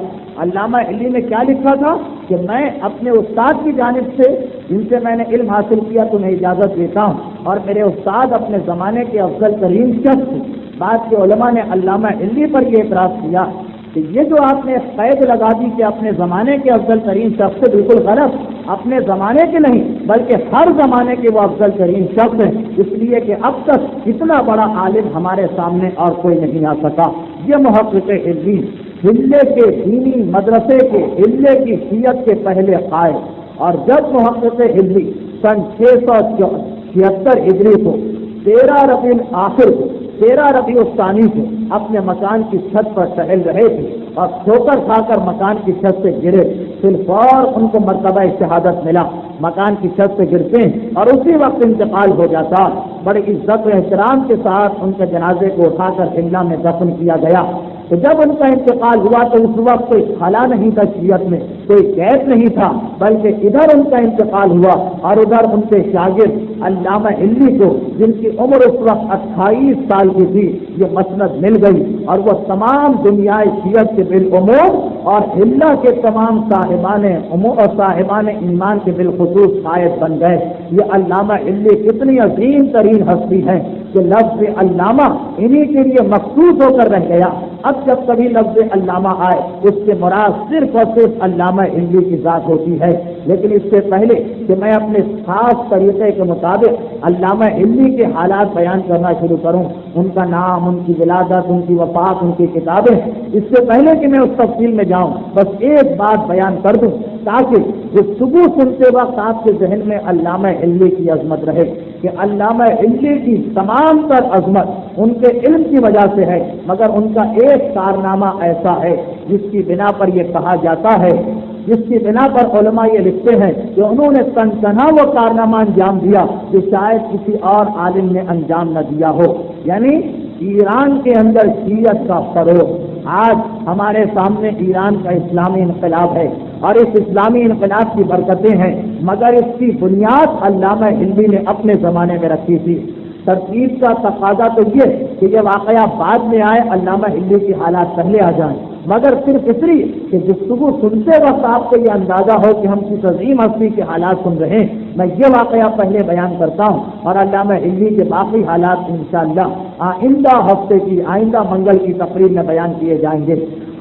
علامہ ہلی نے کیا لکھا تھا کہ میں اپنے استاد کی جانب سے جن سے میں نے علم حاصل کیا تمہیں اجازت دیتا ہوں، اور میرے استاد اپنے زمانے کے افضل ترین شخص تھے۔ بعد کے علماء نے علامہ ہلی پر یہ اعتراض کیا کہ یہ جو آپ نے قید لگا دی کہ اپنے زمانے کے افضل ترین شخص سے، بالکل غلط، اپنے زمانے کے نہیں بلکہ ہر زمانے کے وہ افضل ترین شخص ہیں، اس لیے کہ اب تک اتنا بڑا عالم ہمارے سامنے اور کوئی نہیں آ سکا۔ یہ محقق ہلی ہلے کے دینی مدرسے کے ہلے کی شیعت کے پہلے قائد، اور جب محقق ہلی سن 676 ہجری کو 13 ربیع الآخر کو 13 ربیع الثانی کو اپنے مکان کی چھت پر ٹہل رہے تھے اور ٹھوکر کھا کر مکان کی چھت سے گرے، فوراً ان کو مرتبہ شہادت ملا، مکان کی چھت سے گرتے ہیں اور اسی وقت انتقال ہو جاتا۔ بڑے عزت و احترام کے ساتھ ان کے جنازے کو اٹھا کر حملہ میں دفن کیا گیا۔ تو جب ان کا انتقال ہوا تو اس وقت کوئی خلا نہیں تھا شیعت میں، کوئی قید نہیں تھا، بلکہ ادھر ان کا انتقال ہوا اور ادھر ان کے شاگرد علامہ ہلی کو جن کی عمر اس وقت 28 سال کی تھی یہ مسند مل گئی، اور وہ تمام دنیا شیعت کے بالعموم اور ہلہ کے تمام صاحبان ایمان کے بالخصوص قائد بن گئے۔ یہ علامہ ہلی کتنی عظیم ترین ہستی ہے کہ لفظ علامہ انہی کے لیے مخصوص ہو کر رہ گیا۔ اب جب کبھی لفظ علامہ آئے اس سے مراد صرف اور صرف علامہ ہلی کی ذات ہوتی ہے، لیکن اس سے پہلے کہ میں اپنے خاص طریقے کے مطابق علامہ ہلی کے حالات بیان کرنا شروع کروں، ان کا نام، ان کی ولادت، ان کی وفات، ان کی کتابیں، اس سے پہلے کہ میں اس تفصیل میں جاؤں بس ایک بات بیان کر دوں تاکہ گفتگو سنتے وقت آپ کے ذہن میں علامہ ہلی کی عظمت رہے کہ علامہ ہلی کی تمام تر عظمت ان کے علم کی وجہ سے ہے، مگر ان کا ایک کارنامہ ایسا ہے جس کی بنا پر یہ کہا جاتا ہے، جس کی بنا پر علماء یہ لکھتے ہیں کہ انہوں نے تنہا وہ کارنامہ انجام دیا جو شاید کسی اور عالم نے انجام نہ دیا ہو، یعنی ایران کے اندر شیعت کا فروغ۔ آج ہمارے سامنے ایران کا اسلامی انقلاب ہے اور اس اسلامی انقلاب کی برکتیں ہیں، مگر اس کی بنیاد علامہ ہلی نے اپنے زمانے میں رکھی تھی۔ ترتیب کا تقاضا تو یہ کہ یہ واقعہ بعد میں آئے، علامہ ہلی کی حالات پہلے آ جائیں، مگر صرف اس لیے کہ گفتگو سنتے وقت آپ کو یہ اندازہ ہو کہ ہم کس عظیم ہستی کے حالات سن رہے ہیں، میں یہ واقعہ پہلے بیان کرتا ہوں اور علامہ ہلی کے باقی حالات انشاءاللہ آئندہ ہفتے کی آئندہ منگل کی تقریب میں بیان کیے جائیں گے۔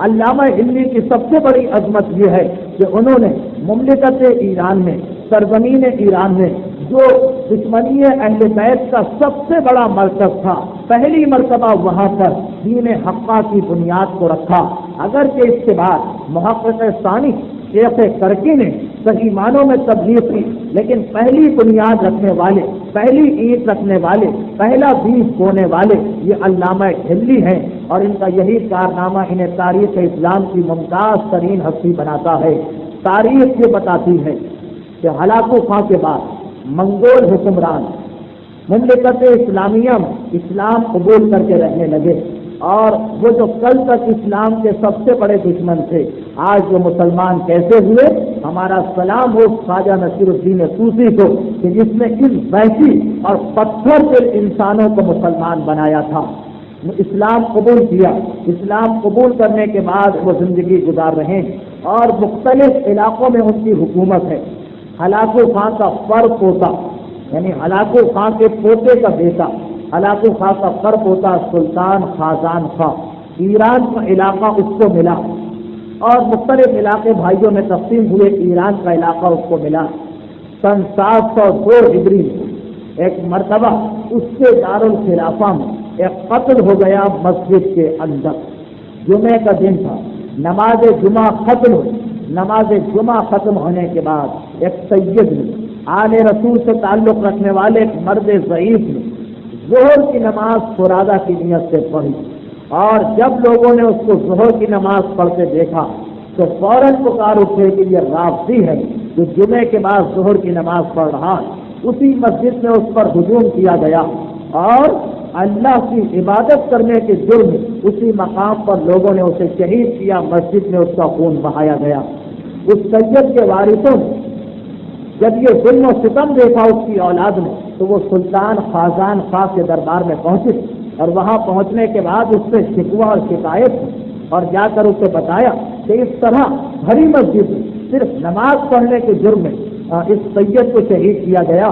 علامہ ہلی کی سب سے بڑی عظمت یہ ہے کہ انہوں نے مملکت ایران میں، سرزمین ایران میں جو دشمنی اہل بیت کا سب سے بڑا مرکز تھا، پہلی مرتبہ وہاں پر دین حقہ کی بنیاد کو رکھا، اگرچہ اس کے بعد محقق ثانی شیخ کرکی نے صحیح معنوں میں تبلیغ کی، لیکن پہلی بنیاد رکھنے والے، پہلی اینٹ رکھنے والے، پہلا بیج بونے والے یہ علامہ ہلی ہیں، اور ان کا یہی کارنامہ انہیں تاریخ اسلام کی ممتاز ترین ہستی بناتا ہے۔ تاریخ یہ بتاتی ہے کہ ہلاکو خاں کے بعد منگول حکمران مملکت اسلامیہ میں اسلام قبول کر کے رہنے لگے، اور وہ جو کل تک اسلام کے سب سے بڑے دشمن تھے آج وہ مسلمان کیسے ہوئے؟ ہمارا سلام ہو خواجہ نصیر الدین طوسی کو کہ جس نے اس وحشی اور پتھر کے انسانوں کو مسلمان بنایا تھا۔ اسلام قبول کیا، اسلام قبول کرنے کے بعد وہ زندگی گزار رہے ہیں اور مختلف علاقوں میں ان کی حکومت ہے۔ ہلاکو خاں کا فر پوتا، یعنی ہلاکو خاں کے پوتے کا بیٹا، ہلاکو خاں کا فر پوتا سلطان خازان خاں، ایران کا علاقہ اس کو ملا اور مختلف علاقے بھائیوں میں تقسیم ہوئے، ایران کا علاقہ اس کو ملا۔ سن 702 ہجری میں ایک مرتبہ اس کے دارالخلافہ میں ایک قتل ہو گیا مسجد کے اندر، جمعے کا دن تھا، نماز جمعہ ختم ہوئی، نماز جمعہ ختم ہونے کے بعد ایک سید نے، آل رسول سے تعلق رکھنے والے ایک مرد ضعیف نے ظہر کی نماز فرادہ کی نیت سے پڑھی، اور جب لوگوں نے اس کو ظہر کی نماز پڑھتے دیکھا تو فوراً پکار اٹھے کہ یہ رافضی ہے، جو جمعے کے بعد ظہر کی نماز پڑھ رہا ہے، اسی مسجد میں اس پر ہجوم کیا گیا اور اللہ کی عبادت کرنے کے جرم اسی مقام پر لوگوں نے اسے شہید کیا، مسجد میں اس کا خون بہایا گیا۔ اس سید کے وارثوں نے جب یہ ظلم و ستم دیکھا اس کی اولاد نے تو وہ سلطان خازان خاں کے دربار میں پہنچے، اور وہاں پہنچنے کے بعد اس سے شکوہ اور شکایت اور جا کر اسے بتایا کہ اس طرح بھری مسجد میں صرف نماز پڑھنے کے جرم میں اس سید کو شہید کیا گیا۔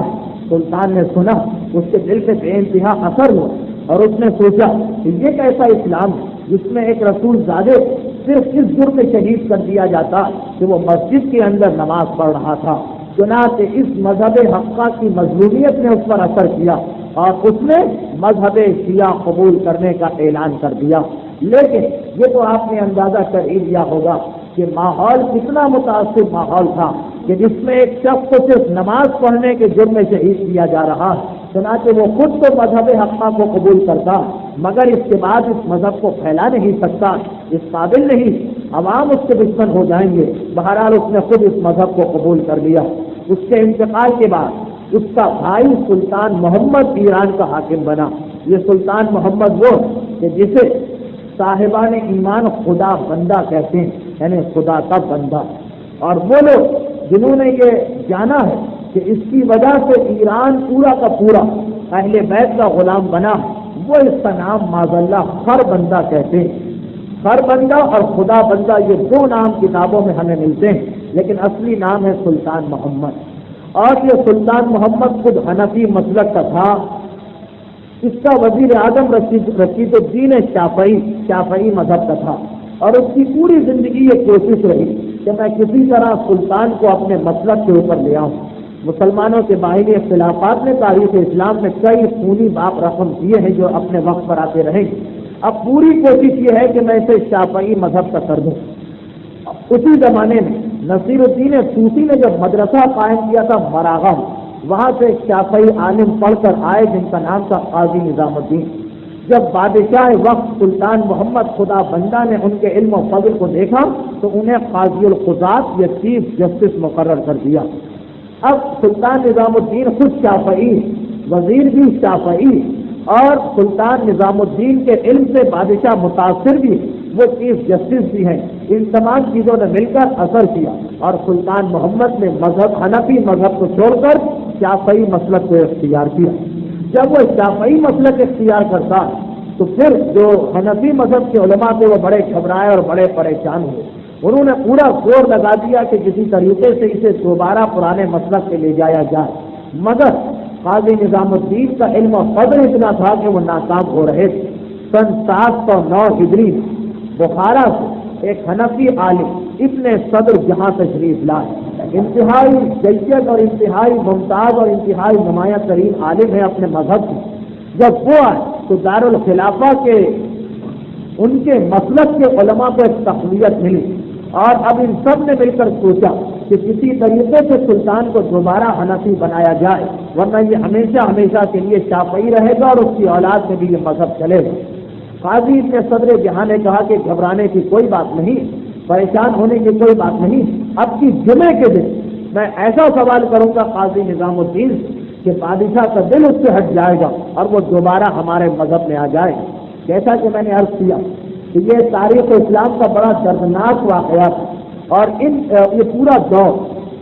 سلطان نے سنا، اس کے دل سے بے انتہا اثر ہوا اور اس نے سوچا کہ یہ کیسا اسلام ہے جس میں ایک رسول زادے صرف اس جرم میں شہید کر دیا جاتا کہ وہ مسجد کے اندر نماز پڑھ رہا تھا۔ چنانچہ اس مذہب حقہ کی مظلومیت نے اس پر اثر کیا اور اس نے مذہب شیعہ قبول کرنے کا اعلان کر دیا۔ لیکن یہ تو آپ نے اندازہ کر ہی لیا ہوگا کہ ماحول کتنا متاثر ماحول تھا کہ جس میں ایک شخص کو صرف نماز پڑھنے کے جرم میں شہید کیا جا رہا ہے۔ چنانچہ وہ خود تو مذہب حقہ کو قبول کرتا مگر اس کے بعد اس مذہب کو پھیلا نہیں سکتا، اس قابل نہیں، عوام اس کے دشمن ہو جائیں گے۔ بہرحال اس نے خود اس مذہب کو قبول کر لیا۔ اس کے انتقال کے بعد اس کا بھائی سلطان محمد ایران کا حاکم بنا۔ یہ سلطان محمد وہ کہ جسے صاحبان ایمان خدا بندہ کہتے ہیں، یعنی خدا کا بندہ، اور وہ لوگ جنہوں نے یہ جانا ہے کہ اس کی وجہ سے ایران پورا کا پورا اہل بیت کا غلام بنا، وہ اس کا نام معاذ اللہ خر بندہ کہتے ہیں۔ خر بندہ اور خدا بندہ یہ دو نام کتابوں میں ہمیں ملتے ہیں، لیکن اصلی نام ہے سلطان محمد۔ اور یہ سلطان محمد خود حنفی مسلک کا تھا۔ اس کا وزیر اعظم رشید الدین شافعی مذہب کا تھا، اور اس کی پوری زندگی یہ کوشش رہی کہ میں کسی طرح سلطان کو اپنے مسلک کے اوپر لے آؤں۔ مسلمانوں کے باہمی اختلافات نے تاریخ اسلام میں کئی خونی باپ رقم کیے ہیں جو اپنے وقت پر آتے رہیں۔ اب پوری کوشش یہ ہے کہ میں اسے شافعی مذہب کا کر دوں۔ اسی زمانے میں نصیر الدین طوسی نے جب مدرسہ قائم کیا تھا مراغہ، وہاں سے شافعی عالم پڑھ کر آئے جن کا نام تھا قاضی نظام الدین۔ جب بادشاہ وقت سلطان محمد خدا بندہ نے ان کے علم و فضل کو دیکھا تو انہیں قاضی القضات یا چیف جسٹس مقرر کر دیا۔ اب سلطان نظام الدین خود شافعی، وزیر بھی شافعی، اور سلطان نظام الدین کے علم سے بادشاہ متاثر بھی، وہ چیف جسٹس بھی ہیں۔ ان تمام چیزوں نے مل کر اثر کیا اور سلطان محمد نے مذہب حنفی مذہب کو چھوڑ کر شافعی مسلک کو اختیار کیا۔ جب وہ شافعی مسلک اختیار کرتا تو پھر جو حنفی مذہب کے علماء تھے وہ بڑے گھبرائے اور بڑے پریشان ہوئے۔ انہوں نے پورا زور لگا دیا کہ کسی طریقے سے اسے دوبارہ پرانے مسلک پہ لے جایا جائے، مگر قاضی نظام الدین کا علم و فضل اتنا تھا کہ وہ ناکام ہو رہے تھے۔ سن 709 ہجری بخارا سے ایک حنفی عالم ابن صدر جہاں تشریف لائے، انتہائی جید اور انتہائی ممتاز اور انتہائی نمایاں ترین عالم ہے اپنے مذہب کی۔ جب وہ آئے تو دارالخلافہ کے ان کے مسلک کے علماء کو ایک تقویت ملی، اور اب ان سب نے مل کر سوچا کہ کسی طریقے سے سلطان کو دوبارہ حنفی بنایا جائے، ورنہ یہ ہمیشہ ہمیشہ کے لیے شافعی رہے گا اور اس کی اولاد میں بھی یہ مذہب چلے گا۔ قاضی ابن صدر جہاں نے کہا کہ گھبرانے کی کوئی بات نہیں، پریشان ہونے کی کوئی بات نہیں، اب کی جمعے کے دن میں ایسا سوال کروں گا قاضی نظام الدین کہ بادشاہ کا دل اس سے ہٹ جائے گا اور وہ دوبارہ ہمارے مذہب میں آ جائے گا۔ جیسا کہ میں نے عرض کیا کہ یہ تاریخ اسلام کا بڑا دردناک واقعہ تھا، اور یہ پورا دور،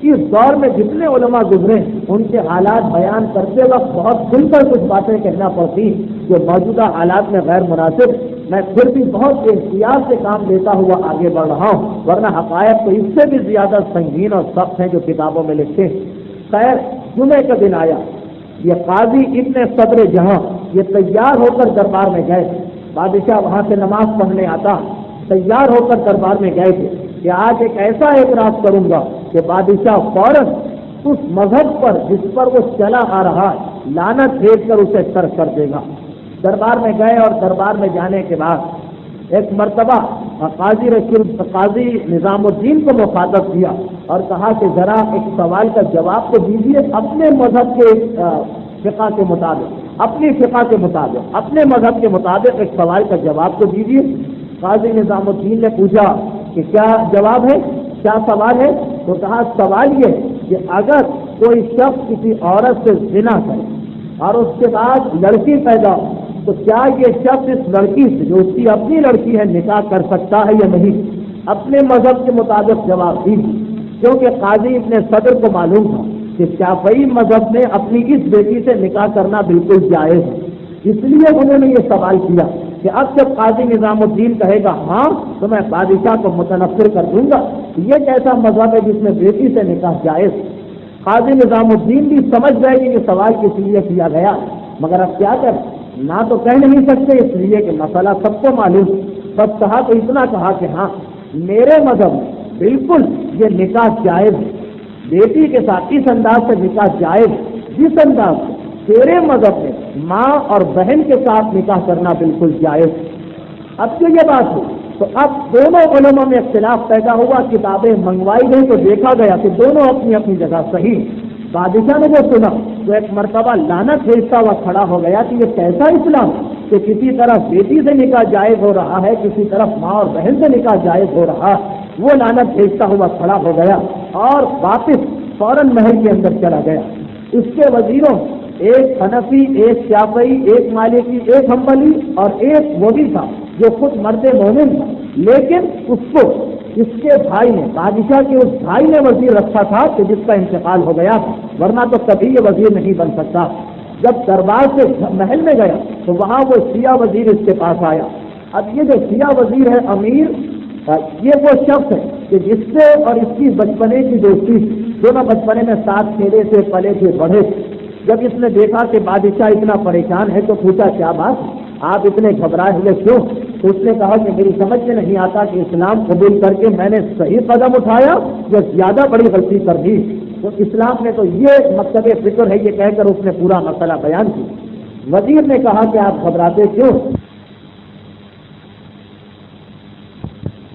اس دور میں جتنے علماء گزرے ان کے حالات بیان کرتے وقت بہت کھل کر کچھ باتیں کہنا پڑتی جو موجودہ حالات میں غیر مناسب۔ میں پھر بھی بہت احتیاط سے کام لیتا ہوا آگے بڑھ رہا ہوں، ورنہ حقائق تو اس سے بھی زیادہ سنگین اور سخت ہیں جو کتابوں میں لکھتے ہیں۔ خیر، جمعے کا دن آیا، یہ قاضی ابن صدر جہاں یہ تیار ہو کر دربار میں گئے، بادشاہ وہاں سے نماز پڑھنے آتا، تیار ہو کر دربار میں گئے تھے کہ آج ایک ایسا اعتراض کروں گا کہ بادشاہ فوراً اس مذہب پر جس پر وہ چلا آ رہا ہے لعنت بھیج کر اسے ترک کر دے گا۔ دربار میں گئے اور دربار میں جانے کے بعد ایک مرتبہ قاضی نظام الدین کو مخاطب کیا اور کہا کہ ذرا ایک سوال کا جواب تو دیجیے اپنے مذہب کے فقہ کے مطابق، اپنی فقہ کے مطابق، اپنے مذہب کے مطابق ایک سوال کا جواب تو دیجیے۔ قاضی نظام الدین نے پوچھا کہ کیا جواب ہے، کیا سوال ہے؟ تو کہا سوال یہ کہ اگر کوئی شخص کسی عورت سے زنا کرے اور اس کے بعد لڑکی پیدا ہو تو کیا یہ شخص اس لڑکی سے جو اس کی اپنی لڑکی ہے نکاح کر سکتا ہے یا نہیں؟ اپنے مذہب کے مطابق جواب دیجیے، کیونکہ قاضی ابن صدر کو معلوم تھا کہ شافعی مذہب میں اپنی اس بیٹی سے نکاح کرنا بالکل جائز ہے، اس لیے انہوں نے یہ سوال کیا کہ اب جب قاضی نظام الدین کہے گا ہاں تو میں بادشاہ کو متنفر کر دوں گا، یہ کیسا مذہب ہے جس میں بیٹی سے نکاح جائز؟ قاضی نظام الدین بھی سمجھ گئے کہ یہ سوال کس لیے کیا گیا، مگر اب کیا کر نہ تو کہہ نہیں سکتے اس لیے کہ مسئلہ سب کو معلوم، بس کہا تو اتنا کہا کہ ہاں میرے مذہب میں بالکل یہ نکاح جائز ہے، بیٹی کے ساتھ اس انداز سے نکاح جائز، جس انداز سے تیرے مذہب میں ماں اور بہن کے ساتھ نکاح کرنا بالکل جائز۔ اب جو یہ بات ہوئی تو اب دونوں علماء میں اختلاف پیدا ہوا، کتابیں منگوائی گئی تو دیکھا گیا کہ دونوں اپنی اپنی جگہ صحیح۔ بادشاہ نے جو سنا تو ایک مرتبہ لعنت بھیجتا ہوا کھڑا ہو گیا کہ یہ کیسا اسلام کہ کسی طرف بیٹی سے نکاح جائز ہو رہا ہے، کسی طرف ماں اور بہن سے نکاح جائز ہو رہا ہے۔ وہ لعنت بھیجتا ہوا کھڑا ہو گیا اور واپس فوراً محل کے اندر چلا گیا۔ اس کے وزیروں ایک حنفی، ایک شافعی، ایک مالکی، ایک حنبلی اور ایک وہ بھی تھا جو خود مرد مومن تھا، لیکن اس کو اس کے بھائی نے، بادشاہ کے اس بھائی نے وزیر رکھا تھا کہ جس کا انتقال ہو گیا، ورنہ تو کبھی یہ وزیر نہیں بن سکتا۔ جب دربار سے محل میں گیا تو وہاں وہ سیاہ وزیر اس کے پاس آیا۔ اب یہ جو سیاہ وزیر ہے امیر، یہ وہ شخص ہے کہ جس سے اور اس کی بچپنے کی دوستی، دونوں بچپنے میں ساتھ کھیلے تھے، پلے تھے، بڑھے تھے۔ جب اس نے دیکھا کہ بادشاہ اتنا پریشان ہے تو پوچھا کیا بات، آپ اتنے گھبرائے ہوئے کیوں؟ تو اس نے کہا کہ میری سمجھ میں نہیں آتا کہ اسلام قبول کر کے میں نے صحیح قدم اٹھایا یا زیادہ بڑی غلطی کر دی۔ تو اسلام میں تو یہ مقصد فکر ہے، یہ کہہ کر اس نے پورا مسئلہ بیان کیا۔ وزیر نے کہا کہ آپ گھبراتے کیوں؟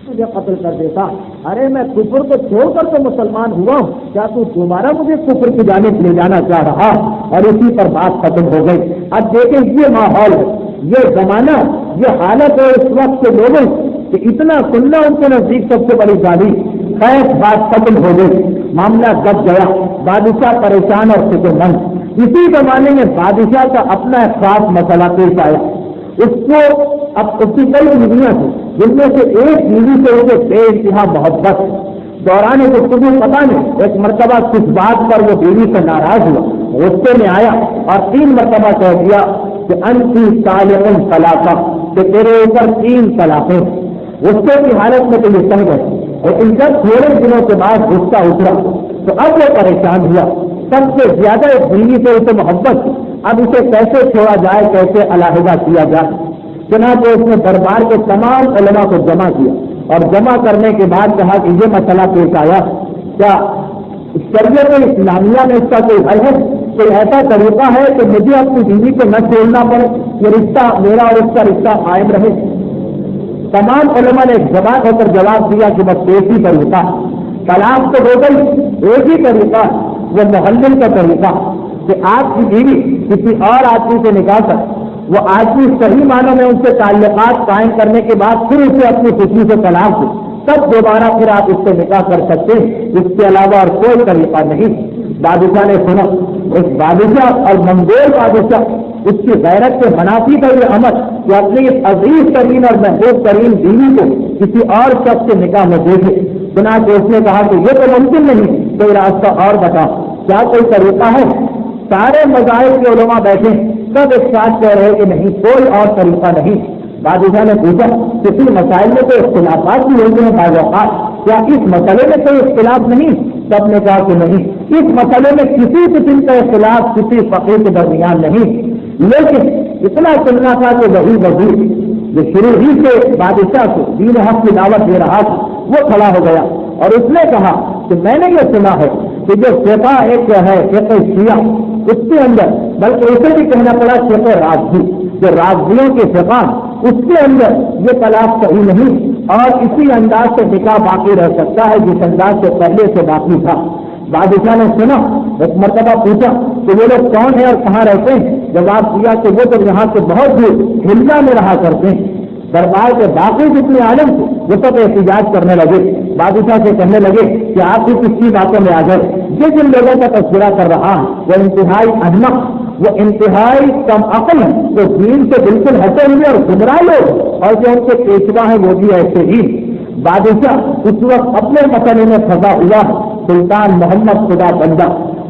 مجھے قتل کر دیتا۔ ارے میں کفر کو چھوڑ کر تو مسلمان ہوا ہوں، کیا تو دوبارہ مجھے کفر کی جانب لے جانا چاہ رہا؟ اور اسی پر بات ختم ہو گئی۔ اب دیکھیں یہ ماحول ہے، یہ زمانہ، یہ حالت ہے اس وقت کے لوگوں کہ اتنا سننا ان کے نزدیک سب سے بڑی گالی۔ خیر بات ختم ہو گئی، معاملہ دب گیا، بادشاہ پریشان اور فکر مند۔ اسی زمانے میں بادشاہ کا اپنا ایک خاص مسئلہ پیش آیا۔ اس کو اب اس کی کئی بیویاں تھیں، جن میں سے ایک بیوی سے اسے بے انتہا محبت۔ دوران گفتگو پتہ نہیں ایک مرتبہ کس بات پر وہ بیوی سے ناراض ہوا، غصے میں آیا اور 3 مرتبہ کہہ دیا کہ انتی طالق طلاقہ، کہ تیرے اوپر 3 طلاقیں۔ غصے کی حالت میں تو یہ سمجھ گئے، لیکن جب تھوڑے دنوں کے بعد غصہ اترا تو اب وہ پریشان ہوا۔ سب سے زیادہ ایک بیوی سے اسے محبت، اب اسے کیسے چھوڑا جائے، کیسے علیحدہ کیا جائے۔ چنانچہ اس نے دربار کے تمام علماء کو جمع کیا اور جمع کرنے کے بعد کہا کہ یہ مسئلہ پیش آیا، کیا شریعت اسلامیہ میں اس کا کوئی حل ہے؟ کوئی ایسا طریقہ ہے کہ مجھے اپنی بیوی کو نہ چھوڑنا پڑے، یہ رشتہ میرا اور اس کا رشتہ قائم رہے؟ تمام علماء نے جمع ہو کر جواب دیا کہ بس ایک ہی طریقہ، طلاق تو ہو گئی، ایک ہی طریقہ، وہ محلل کا طریقہ کہ آپ کی بیوی کسی اور آدمی سے نکاح کر وہ آدمی صحیح معنوں میں ان سے تعلقات قائم کرنے کے بعد پھر اسے اپنی خوشی سے طلاق دے، تب دوبارہ پھر آپ اس سے نکاح کر سکتے ہیں، اس کے علاوہ اور کوئی طریقہ نہیں۔ بادشاہ نے سنا، اس بادشاہ اور منگول بادشاہ اس کی غیرت کے منافی کا یہ عمل کہ اپنی اس عزیز ترین اور محبوب ترین بیوی کو کسی اور شخص سے نکاح میں دیکھے۔ چنانچہ اس نے کہا کہ یہ تو ممکن نہیں، کوئی راستہ اور بتاؤ، کیا کوئی طریقہ ہے؟ سارے مذاہب کے علماء بیٹھے، سب ایک ساتھ کہہ رہے کہ نہیں، کوئی اور طریقہ نہیں۔ بادشاہ نے پوچھا کسی مسائل میں تو اختلافات بھی ہوتے ہیں بعض اوقات، کیا اس مسئلے میں کوئی اختلاف نہیں؟ سب نے کہا کہ نہیں، اس مسئلے میں کسی قسم کا اختلاف کسی فقیر کے درمیان نہیں، لیکن اتنا سننا تھا کہ وہی وزیر جو شروع ہی سے بادشاہ کو دین حق کی دعوت دے رہا تھا وہ کھڑا ہو گیا اور اس نے کہا کہ میں نے یہ سنا ہے کہ جو فقہ ایک ہے فقہ شیعہ، اس کے اندر بلکہ اسے بھی کہنا پڑا فقہ رافضی، جو رافضیوں کے فقہ، اس کے اندر یہ طلاق صحیح نہیں اور اسی انداز سے نکاح باقی رہ سکتا ہے جس انداز سے پہلے سے باقی تھا۔ بادشاہ نے سنا، ایک مرتبہ پوچھا کہ وہ لوگ کون ہیں اور کہاں رہتے ہیں؟ جواب دیا کہ وہ تو یہاں سے بہت دور ہلنا میں رہا کرتے ہیں۔ دربار کے باقی جتنے عالم تھے وہ سب احتجاج کرنے لگے، بادشاہ سے کہنے لگے کہ آپ بھی کس کی باتوں میں آ گئے۔ یہ جن لوگوں کا تذکرہ کر رہا ہے وہ انتہائی احمق، وہ انتہائی کم عقل ہے، جو دین سے بالکل ہٹے ہوئے اور گمراہ لوگ، اور جو ان کے پیشوا ہیں وہ بھی ایسے ہی۔ بادشاہ اس وقت اپنے مسئلے میں پھنسا ہوا، سلطان محمد خدا بندہ،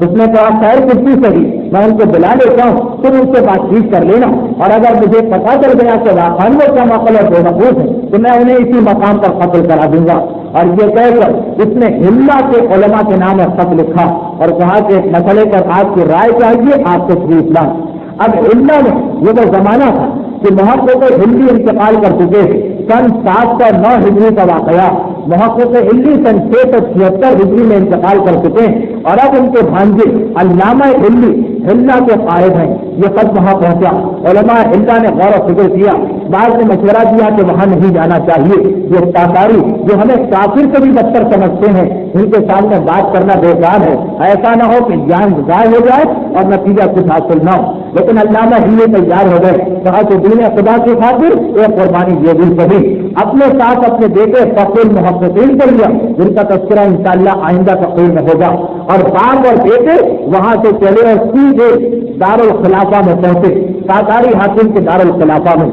اس نے کہا خیر کسی سے بھی میں ان کو بلا لیتا ہوں، تم ان سے بات چیت کر لینا، اور اگر مجھے پتا چل گیا کہ واقعی وہ کم عقل اور بے وقوف ہے تو میں انہیں اسی مقام پر قتل کرا دوں گا۔ اور یہ کہہ کر اس نے ہملا کے علماء کے نام خط لکھا اور کہا کہ اس مسئلے پر آپ کی رائے چاہیے، آپ کو صحیح اسلام۔ اب ہملا میں یہ وہ زمانہ تھا کہ محقق ہندی انتقال کر چکے تھے، سن 709 ہجری کا واقعہ، محقق ہندی سن 676 ہجری میں انتقال کر چکے ہیں، اور اب ان کے بھانجے علامہ ہندی ہلنا کے قائد ہیں۔ یہ خط وہاں پہنچا، علماء ہلنا نے غور و فکر کیا، بعض نے مشورہ دیا کہ وہاں نہیں جانا چاہیے، یہ تاتاری جو ہمیں کافر سے بھی بدتر سمجھتے ہیں ان کے سامنے بات کرنا بیکار ہے، ایسا نہ ہو کہ جان ضائع ہو جائے اور نتیجہ کچھ حاصل نہ ہو۔ لیکن علامہ ہندی تیار ہو گئے، کہا کہ دین خدا کی خاطر ایک قربانی یہ بھی سبھی، اپنے ساتھ اپنے بیٹے فخر محققین کو لیا جن کا تذکرہ انشاءاللہ آئندہ تقریر میں ہوگا، اور باپ اور بیٹے وہاں سے چلے اور سیدھے دارالخلافہ میں پہنچے، تاتاری حاکم کے دارالخلافہ میں۔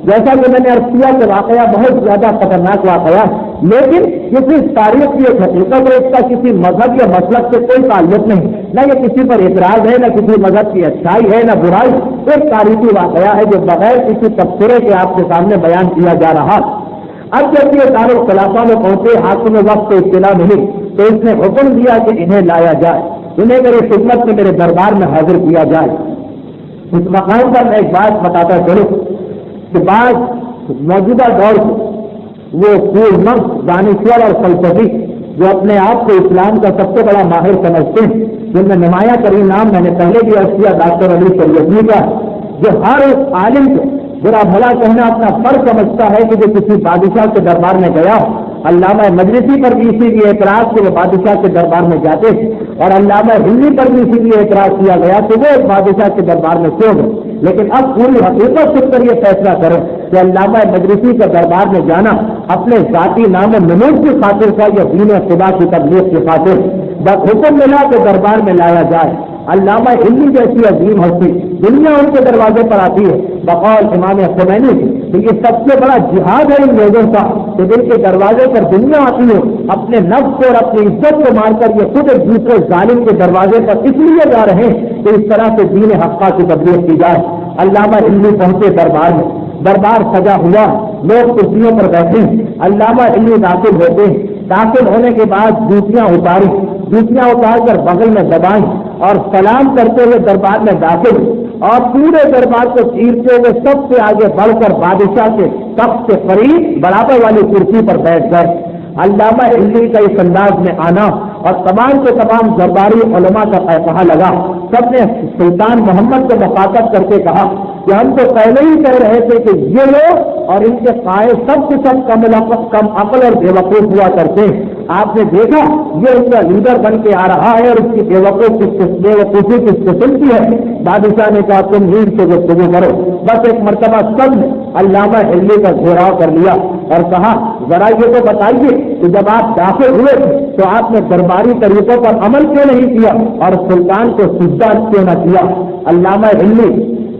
جیسا کہ میں نے عرض کیا کہ واقعہ بہت زیادہ خطرناک واقعہ، لیکن کسی تاریخ کی ایک حقیقت ہے، اس کا کسی مذہب یا مسلک سے کوئی تعلق نہیں، نہ یہ کسی پر اعتراض ہے، نہ کسی مذہب کی اچھائی ہے، نہ برائی، ایک تاریخی واقعہ ہے جو بغیر کسی تبصرے کے آپ کے سامنے بیان کیا جا رہا۔ اب جب یہ دارالخلافہ میں پہنچے، حاکم وقت کو اطلاع ملی تو اس نے حکم دیا کہ انہیں لایا جائے، انہیں میری خدمت میں میرے دربار میں حاضر کیا جائے۔ اس مقام پر میں ایک بات بتاتا چلوں کہ بعض موجودہ دور وہ پورمخ دانشور اور فلسفی جو اپنے آپ کو اسلام کا سب سے بڑا ماہر سمجھتے ہیں، جن میں نمایاں ترین نام میں نے پہلے بھی عرض کیا ڈاکٹر علی شریعتی کا، جو ہر ایک عالم کو برا بھلا کہنا اپنا فرض سمجھتا ہے کہ جو کسی بادشاہ کے دربار میں گیا ہو۔ علامہ مجلسی پر بھی اسی لیے اعتراض کہ وہ بادشاہ کے دربار میں جاتے تھے، اور علامہ ہندی پر بھی اسی لیے اعتراض کیا گیا کہ وہ ایک بادشاہ کے دربار میں کیوں گئے۔ لیکن اب پوری حقیقت سن کر یہ فیصلہ کریں کہ علامہ مجلسی کے دربار میں جانا اپنے ذاتی نام و نمود کی خاطر کا یا دین خدا کی تبلیغ کی خاطر، بس حکم ملا کہ دربار میں لایا جائے۔ علامہ ہندی جیسی عظیم ہستی دنیا ان کے دروازے پر آتی ہے، بقول امام خمینی کی تو یہ سب سے بڑا جہاد ہے ان لوگوں کا کہ دل کے دروازے پر دنیا آتی ہے، اپنے نفس کو اور اپنی عزت کو مار کر یہ خود ایک دوسرے ظالم کے دروازے پر اس لیے جا رہے ہیں کہ اس طرح سے دین حقہ کی تبلیغ کی جائے۔ علامہ ہندی پہنچے دربار میں، دربار سجا ہوا، لوگ کرسیوں پر بیٹھے، علامہ ہندی داخل ہوتے ہیں، داخل ہونے کے بعد جوتیاں اتاری، جوتیاں اتار کر بغل میں دبائیں اور سلام کرتے ہوئے دربار میں داخل، اور پورے دربار کو چیرتے ہوئے سب سے آگے بڑھ کر بادشاہ کے تخت کے قریب برابر والی کرسی پر بیٹھ گئے۔ علامہ ہندی کا اس انداز میں آنا اور تمام کے تمام درباری علماء کا قہقہا لگا، سب نے سلطان محمد کو مخاطب کر کے کہا کہ ہم تو پہلے ہی کہہ رہے تھے کہ یہ لوگ اور ان کے قائد سب کے سب کم عقل اور بے وقوف ہوا کرتے ہیں۔ آپ نے دیکھا یہ ان کا لیڈر بن کے آ رہا ہے اور اس کی بے وقوفی کس قسم کی ہے۔ بادشاہ نے کہا تم ہی سے گفتگو کرو۔ بس ایک مرتبہ سب نے علامہ ہندی کا گھیراؤ کر لیا اور کہا ذرا یہ تو بتائیے کہ جب آپ داخل ہوئے تھے تو آپ نے درباری طریقوں پر عمل کیوں نہیں کیا اور سلطان کو سجدہ کیوں نہ کیا؟ علامہ ہندی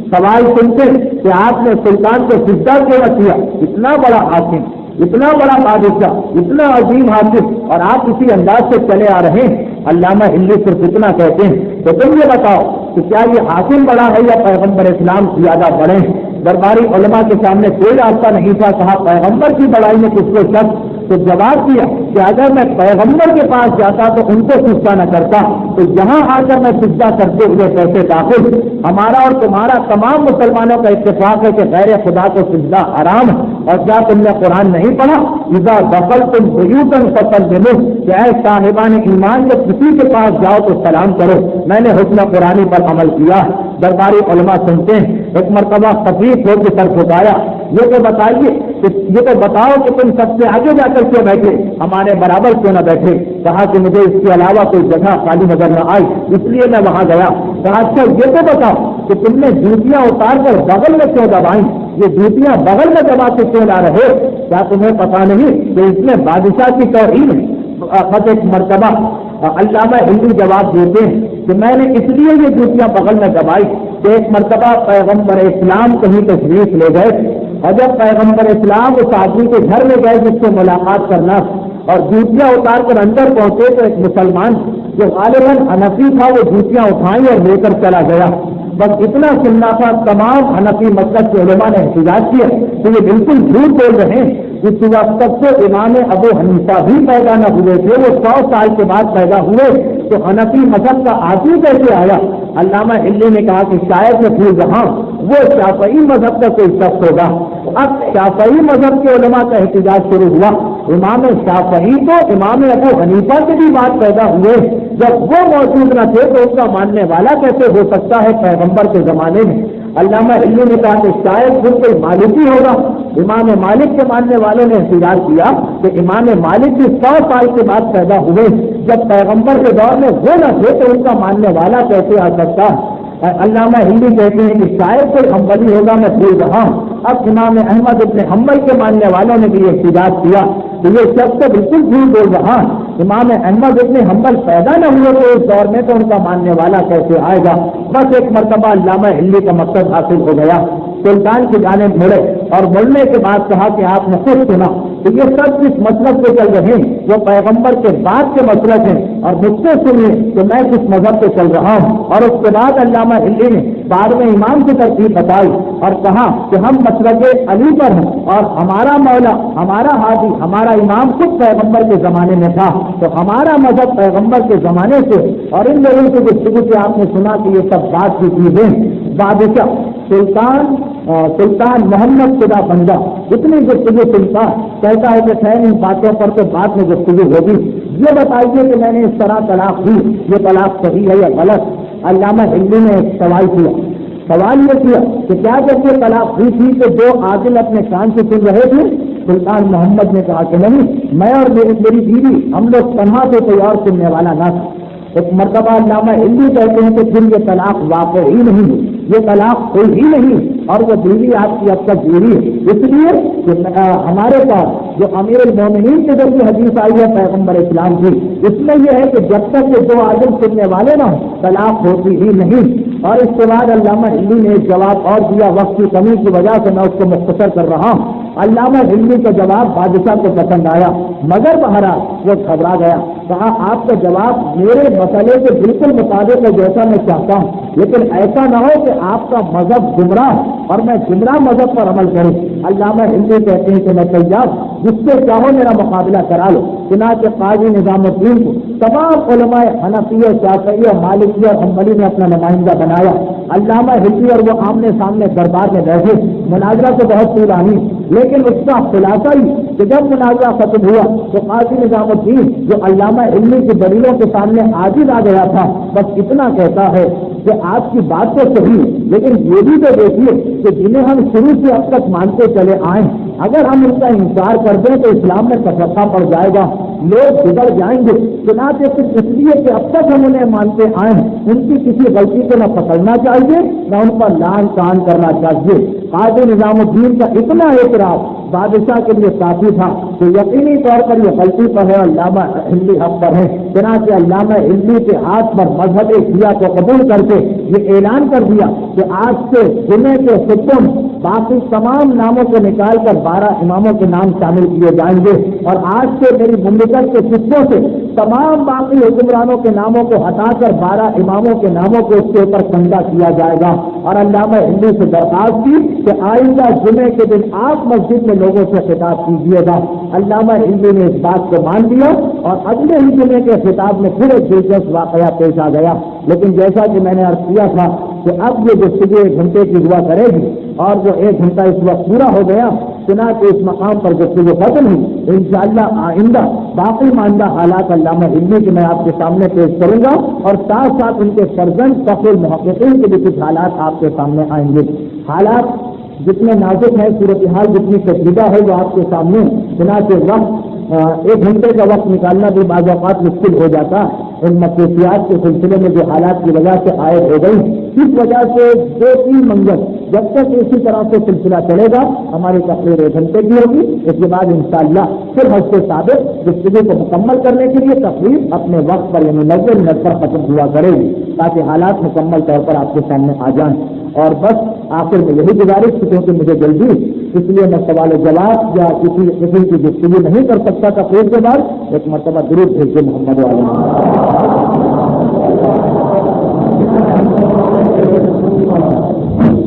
سوال سنتے کہ آپ نے سلطان کو سجدہ کیوں نہ کیا؟ اتنا بڑا حاکم، اتنا بڑا بادشاہ، اتنا عظیم حاکم، اور آپ اسی انداز سے چلے آ رہے ہیں۔ علامہ ہندی صرف اتنا کہتے ہیں تو تم یہ بتاؤ کہ کیا یہ حاکم بڑا ہے یا پیغمبر اسلام زیادہ بڑے ہیں؟ درباری علماء کے سامنے کوئی راستہ نہیں تھا، کہا پیغمبر کی بڑائی میں کس کو شک؟ تو جواب دیا کہ اگر میں پیغمبر کے پاس جاتا تو ان کو سجدہ نہ کرتا، تو یہاں آ کر میں سجدہ کرتے ہوئے کیسے داخل؟ ہمارا اور تمہارا تمام مسلمانوں کا اتفاق ہے کہ غیر خدا کو سجدہ حرام ہے، اور کیا تم نے قرآن نہیں پڑھا؟ اذا دخلتم بیوتا فسلموا، کہ اے صاحبان ایمان جب کسی کے پاس جاؤ تو سلام کرو۔ میں نے حکم قرآنی پر عمل کیا۔ درباری علماء سنتے ہیں، ایک مرتبہ خفیف ہو کے سر جھکایا، یہ تو بتائیے کہ یہ تو بتاؤ کہ تم سب سے آگے جا کر کیوں بیٹھے، ہمارے برابر کیوں نہ بیٹھے؟ کہا کہ مجھے اس کے علاوہ کوئی جگہ خالی نظر نہ آئی، اس لیے میں وہاں گیا۔ کہا اچھا یہ تو بتاؤ کہ تم نے جوتیاں اتار کر بغل میں کیوں دبائیں؟ یہ جوتیاں بغل میں دبا کے کیوں لا رہے؟ کیا تمہیں پتا نہیں کہ اس میں بادشاہ کی توہین ہے؟ ایک مرتبہ علامہ ہندو جواب دیتے ہیں کہ میں نے اس لیے یہ جوتیاں بغل میں دبائی کہ ایک مرتبہ پیغمبر اسلام کہیں تشریف لے گئے، اور جب پیغمبر اسلام اس آدمی کے گھر میں گئے جس سے ملاقات کرنا، اور جوتیاں اتار کر اندر پہنچے تو ایک مسلمان جو غالباً حنفی تھا وہ جوتیاں اٹھائیں اور لے کر چلا گیا۔ بس اتنا سننا تھا، تمام حنفی مذہب کے علماء نے احتجاج کیا کہ یہ بالکل جھوٹ بول رہے ہیں۔ اس وقت تک تو امام ابو حنیفہ بھی پیدا نہ ہوئے تھے، وہ 100 سال کے بعد پیدا ہوئے، تو حنفی مذہب کا آدمی کیسے آیا؟ علامہ ہلی نے کہا کہ شاید میں بھول رہا ہوں وہ شافعی مذہب کا کوئی شخص ہوگا۔ اب شافعی مذہب کے علماء کا احتجاج شروع ہوا، امام شافعی تو امام ابو حنیفہ سے بھی بات پیدا ہوئے، جب وہ موجود نہ تھے تو اس کا ماننے والا کیسے ہو سکتا ہے پیغمبر کے زمانے میں؟ علامہ ہلی نے کہا کہ شاید پھر کوئی مالکی ہوگا۔ امام مالک کے ماننے والوں نے احتجاج کیا کہ امام مالک بھی 100 سال کے بعد پیدا ہوئے، جب پیغمبر کے دور میں وہ نہ تھے تو ان کا ماننے والا کیسے آ سکتا؟ علامہ ہندی کہتے ہیں کہ شاید کوئی حنبلی ہوگا، میں بھول رہا ہوں۔ اب امام احمد ابن حنبل کے ماننے والوں نے بھی احتجاج کیا کہ یہ شخص تو بالکل جھوٹ بول رہا، امام احمد ابن حنبل پیدا نہ ہوئے تو اس دور میں تو ان کا ماننے والا کیسے آئے گا؟ بس ایک مرتبہ علامہ ہلی کا مقصد حاصل ہو گیا، سلطان کی جانب مڑے اور مڑنے کے بعد کہا کہ آپ نے خود سنا کہ یہ سب کس مسلک پہ چل رہے ہیں، وہ پیغمبر کے بعد کے مسلک ہیں، اور مجھ سے سنیے کہ میں کس مذہب پہ چل رہا ہوں۔ اور اس کے بعد علامہ ہلی نے بعد میں امام کی ترتیب بتائی اور کہا کہ ہم مسلک علی پر ہیں، اور ہمارا مولا، ہمارا ہادی، ہمارا امام خود پیغمبر کے زمانے میں تھا، تو ہمارا مذہب پیغمبر کے زمانے سے۔ اور ان لوگوں کی گفتگو سے آپ نے سنا کہ یہ سب بات کی چیزیں بادشاہ سلطان محمد خدا بندہ اتنی گفتگو سنتا، کہتا ہے کہ خیر ان باتوں پر تو بعد میں گفتگو ہوگی، یہ بتائیے کہ میں نے اس طرح طلاق دی، یہ طلاق صحیح ہے یا غلط؟ علامہ ہندی نے ایک سوال کیا، سوال یہ کیا کہ کیا جب یہ طلاق دی تھی تو دو عادل اپنے کان سے سن رہے تھے؟ سلطان محمد نے کہا کہ نہیں، میں اور میری بیوی ہم لوگ تنہا سے کوئی اور سننے والا نہ تھا۔ ایک مرتبہ علامہ ہندی کہتے ہیں کہ پھر یہ طلاق واقع ہی نہیں ہے، یہ طلاق کوئی ہی نہیں، اور وہ بیوی آپ کی اب تک بیوی ہے، اس لیے کہ ہمارے پاس جو امیر المومنین کے ذریعے حدیث آئی ہے پیغمبر اسلام کی، اس میں یہ ہے کہ جب تک یہ دو عادل سننے والے نہ ہوں طلاق ہوتی ہی نہیں۔ اور اس کے بعد علامہ ہندی نے ایک جواب اور دیا، وقت کی کمی کی وجہ سے میں اس کو مختصر کر رہا ہوں۔ علامہ ہندی کا جواب بادشاہ کو پسند آیا، مگر بہرحال وہ گھبرا گیا، کہا آپ کا جواب میرے مسئلے کے بالکل مطابق ہے جیسا میں چاہتا ہوں، لیکن ایسا نہ ہو کہ آپ کا مذہب گمراہ اور میں گمراہ مذہب پر عمل کروں۔ علامہ ہندی کہتے ہیں کہ میں تیار، جس سے چاہو میرا مقابلہ کرا لو۔ چنانچہ قاضی نظام الدین کو تمام علماء حنفی، شافعی، مالکی اور حنبلی نے اپنا نمائندہ بنایا۔ علامہ ہندی اور وہ آمنے سامنے دربار میں بیٹھے، مناظرہ تو بہت طولانی، لیکن اس کا خلاصہ ہی کہ جب مناظرہ ختم ہوا تو قاضی نظام الدین جو علامہ ہندی کی دلیلوں کے سامنے عاجز آ گیا تھا، بس اتنا کہتا ہے کہ آپ کی بات تو صحیح ہے، لیکن یہ بھی تو دیکھیے کہ جنہیں ہم شروع سے اب تک مانتے چلے آئے، اگر ہم ان کا انکار کر دیں تو اسلام میں تفرقہ پڑ جائے گا، لوگ بگڑ جائیں گے۔ چنانچہ صرف اس لیے کہ اب تک ہم انہیں مانتے آئے ہیں، ان کی کسی غلطی کو نہ پکڑنا چاہیے نہ ان پر لعن طعن کرنا چاہیے۔ قاضی نظام الدین کا اتنا اعتراف بادشاہ کے لیے کافی تھا کہ یقینی طور پر یہ غلطی پر ہے، علامہ ہندی حق پر ہے۔ چنانچہ علامہ ہندی کے ہاتھ پر مذہب شیعہ کو قبول کر کے یہ اعلان کر دیا کہ آج سے جمعے کے خطبوں میں باقی تمام ناموں کو نکال کر 12 اماموں کے نام شامل کیے جائیں گے، اور آج سے میری مملکت کے خطبوں سے تمام باقی حکمرانوں کے ناموں کو ہٹا کر 12 اماموں کے ناموں کو اس کے اوپر کنڈا کیا جائے گا۔ اور علامہ ہندی سے درخواست کی کہ آئندہ جمعے کے دن آپ مسجد میں لوگوں سے خطاب کیجیے گا۔ علامہ ہندی نے اس بات کو مان لیا، اور اگلے ہی جمعے کے خطاب میں پھر ایک دلچسپ واقعہ پیش آ گیا، لیکن جیسا کہ میں نے عرض کیا تھا کہ اب یہ گفتگو 1 گھنٹے کی ہوا کرے گی، اور جو 1 گھنٹہ اس وقت پورا ہو گیا، چنانچہ اس مقام پر گفتگو ختم ہوئی۔ انشاءاللہ آئندہ باقی ماندہ حالات علامہ ہندی کے میں آپ کے سامنے پیش کروں گا، اور ساتھ ساتھ ان کے فرزند فخر المحققین کے بھی کچھ حالات آپ کے سامنے آئیں گے۔ حالات جتنے نازک ہیں، صورتحال جتنی پیچیدہ ہے، وہ آپ کے سامنے، چنانچہ وقت 1 گھنٹے کا وقت نکالنا بھی بعض اوقات مشکل ہو جاتا ہے۔ ان مقصوصیات کے سلسلے میں جو حالات کی وجہ سے عائد ہو گئی، اس وجہ سے 2-3 منزل جب تک اسی طرح سے سلسلہ چلے گا، ہماری تقریر 1 گھنٹے کی ہوگی، اس کے بعد انشاءاللہ پھر حد سے ثابت گفتگو کو مکمل کرنے کے لیے تقریر اپنے وقت پر یعنی 90 منٹ پر ختم ہوا کرے گی، تاکہ حالات مکمل طور پر آپ کے سامنے آ جائیں۔ اور بس آخر میں یہی گزارش کی، کیونکہ مجھے جلدی، اس لیے میں سوال و جواب یا کسی کی گفتگو نہیں کر سکتا تقریر کے بعد، ایک مرتبہ درود بھیج دے محمد علیہ۔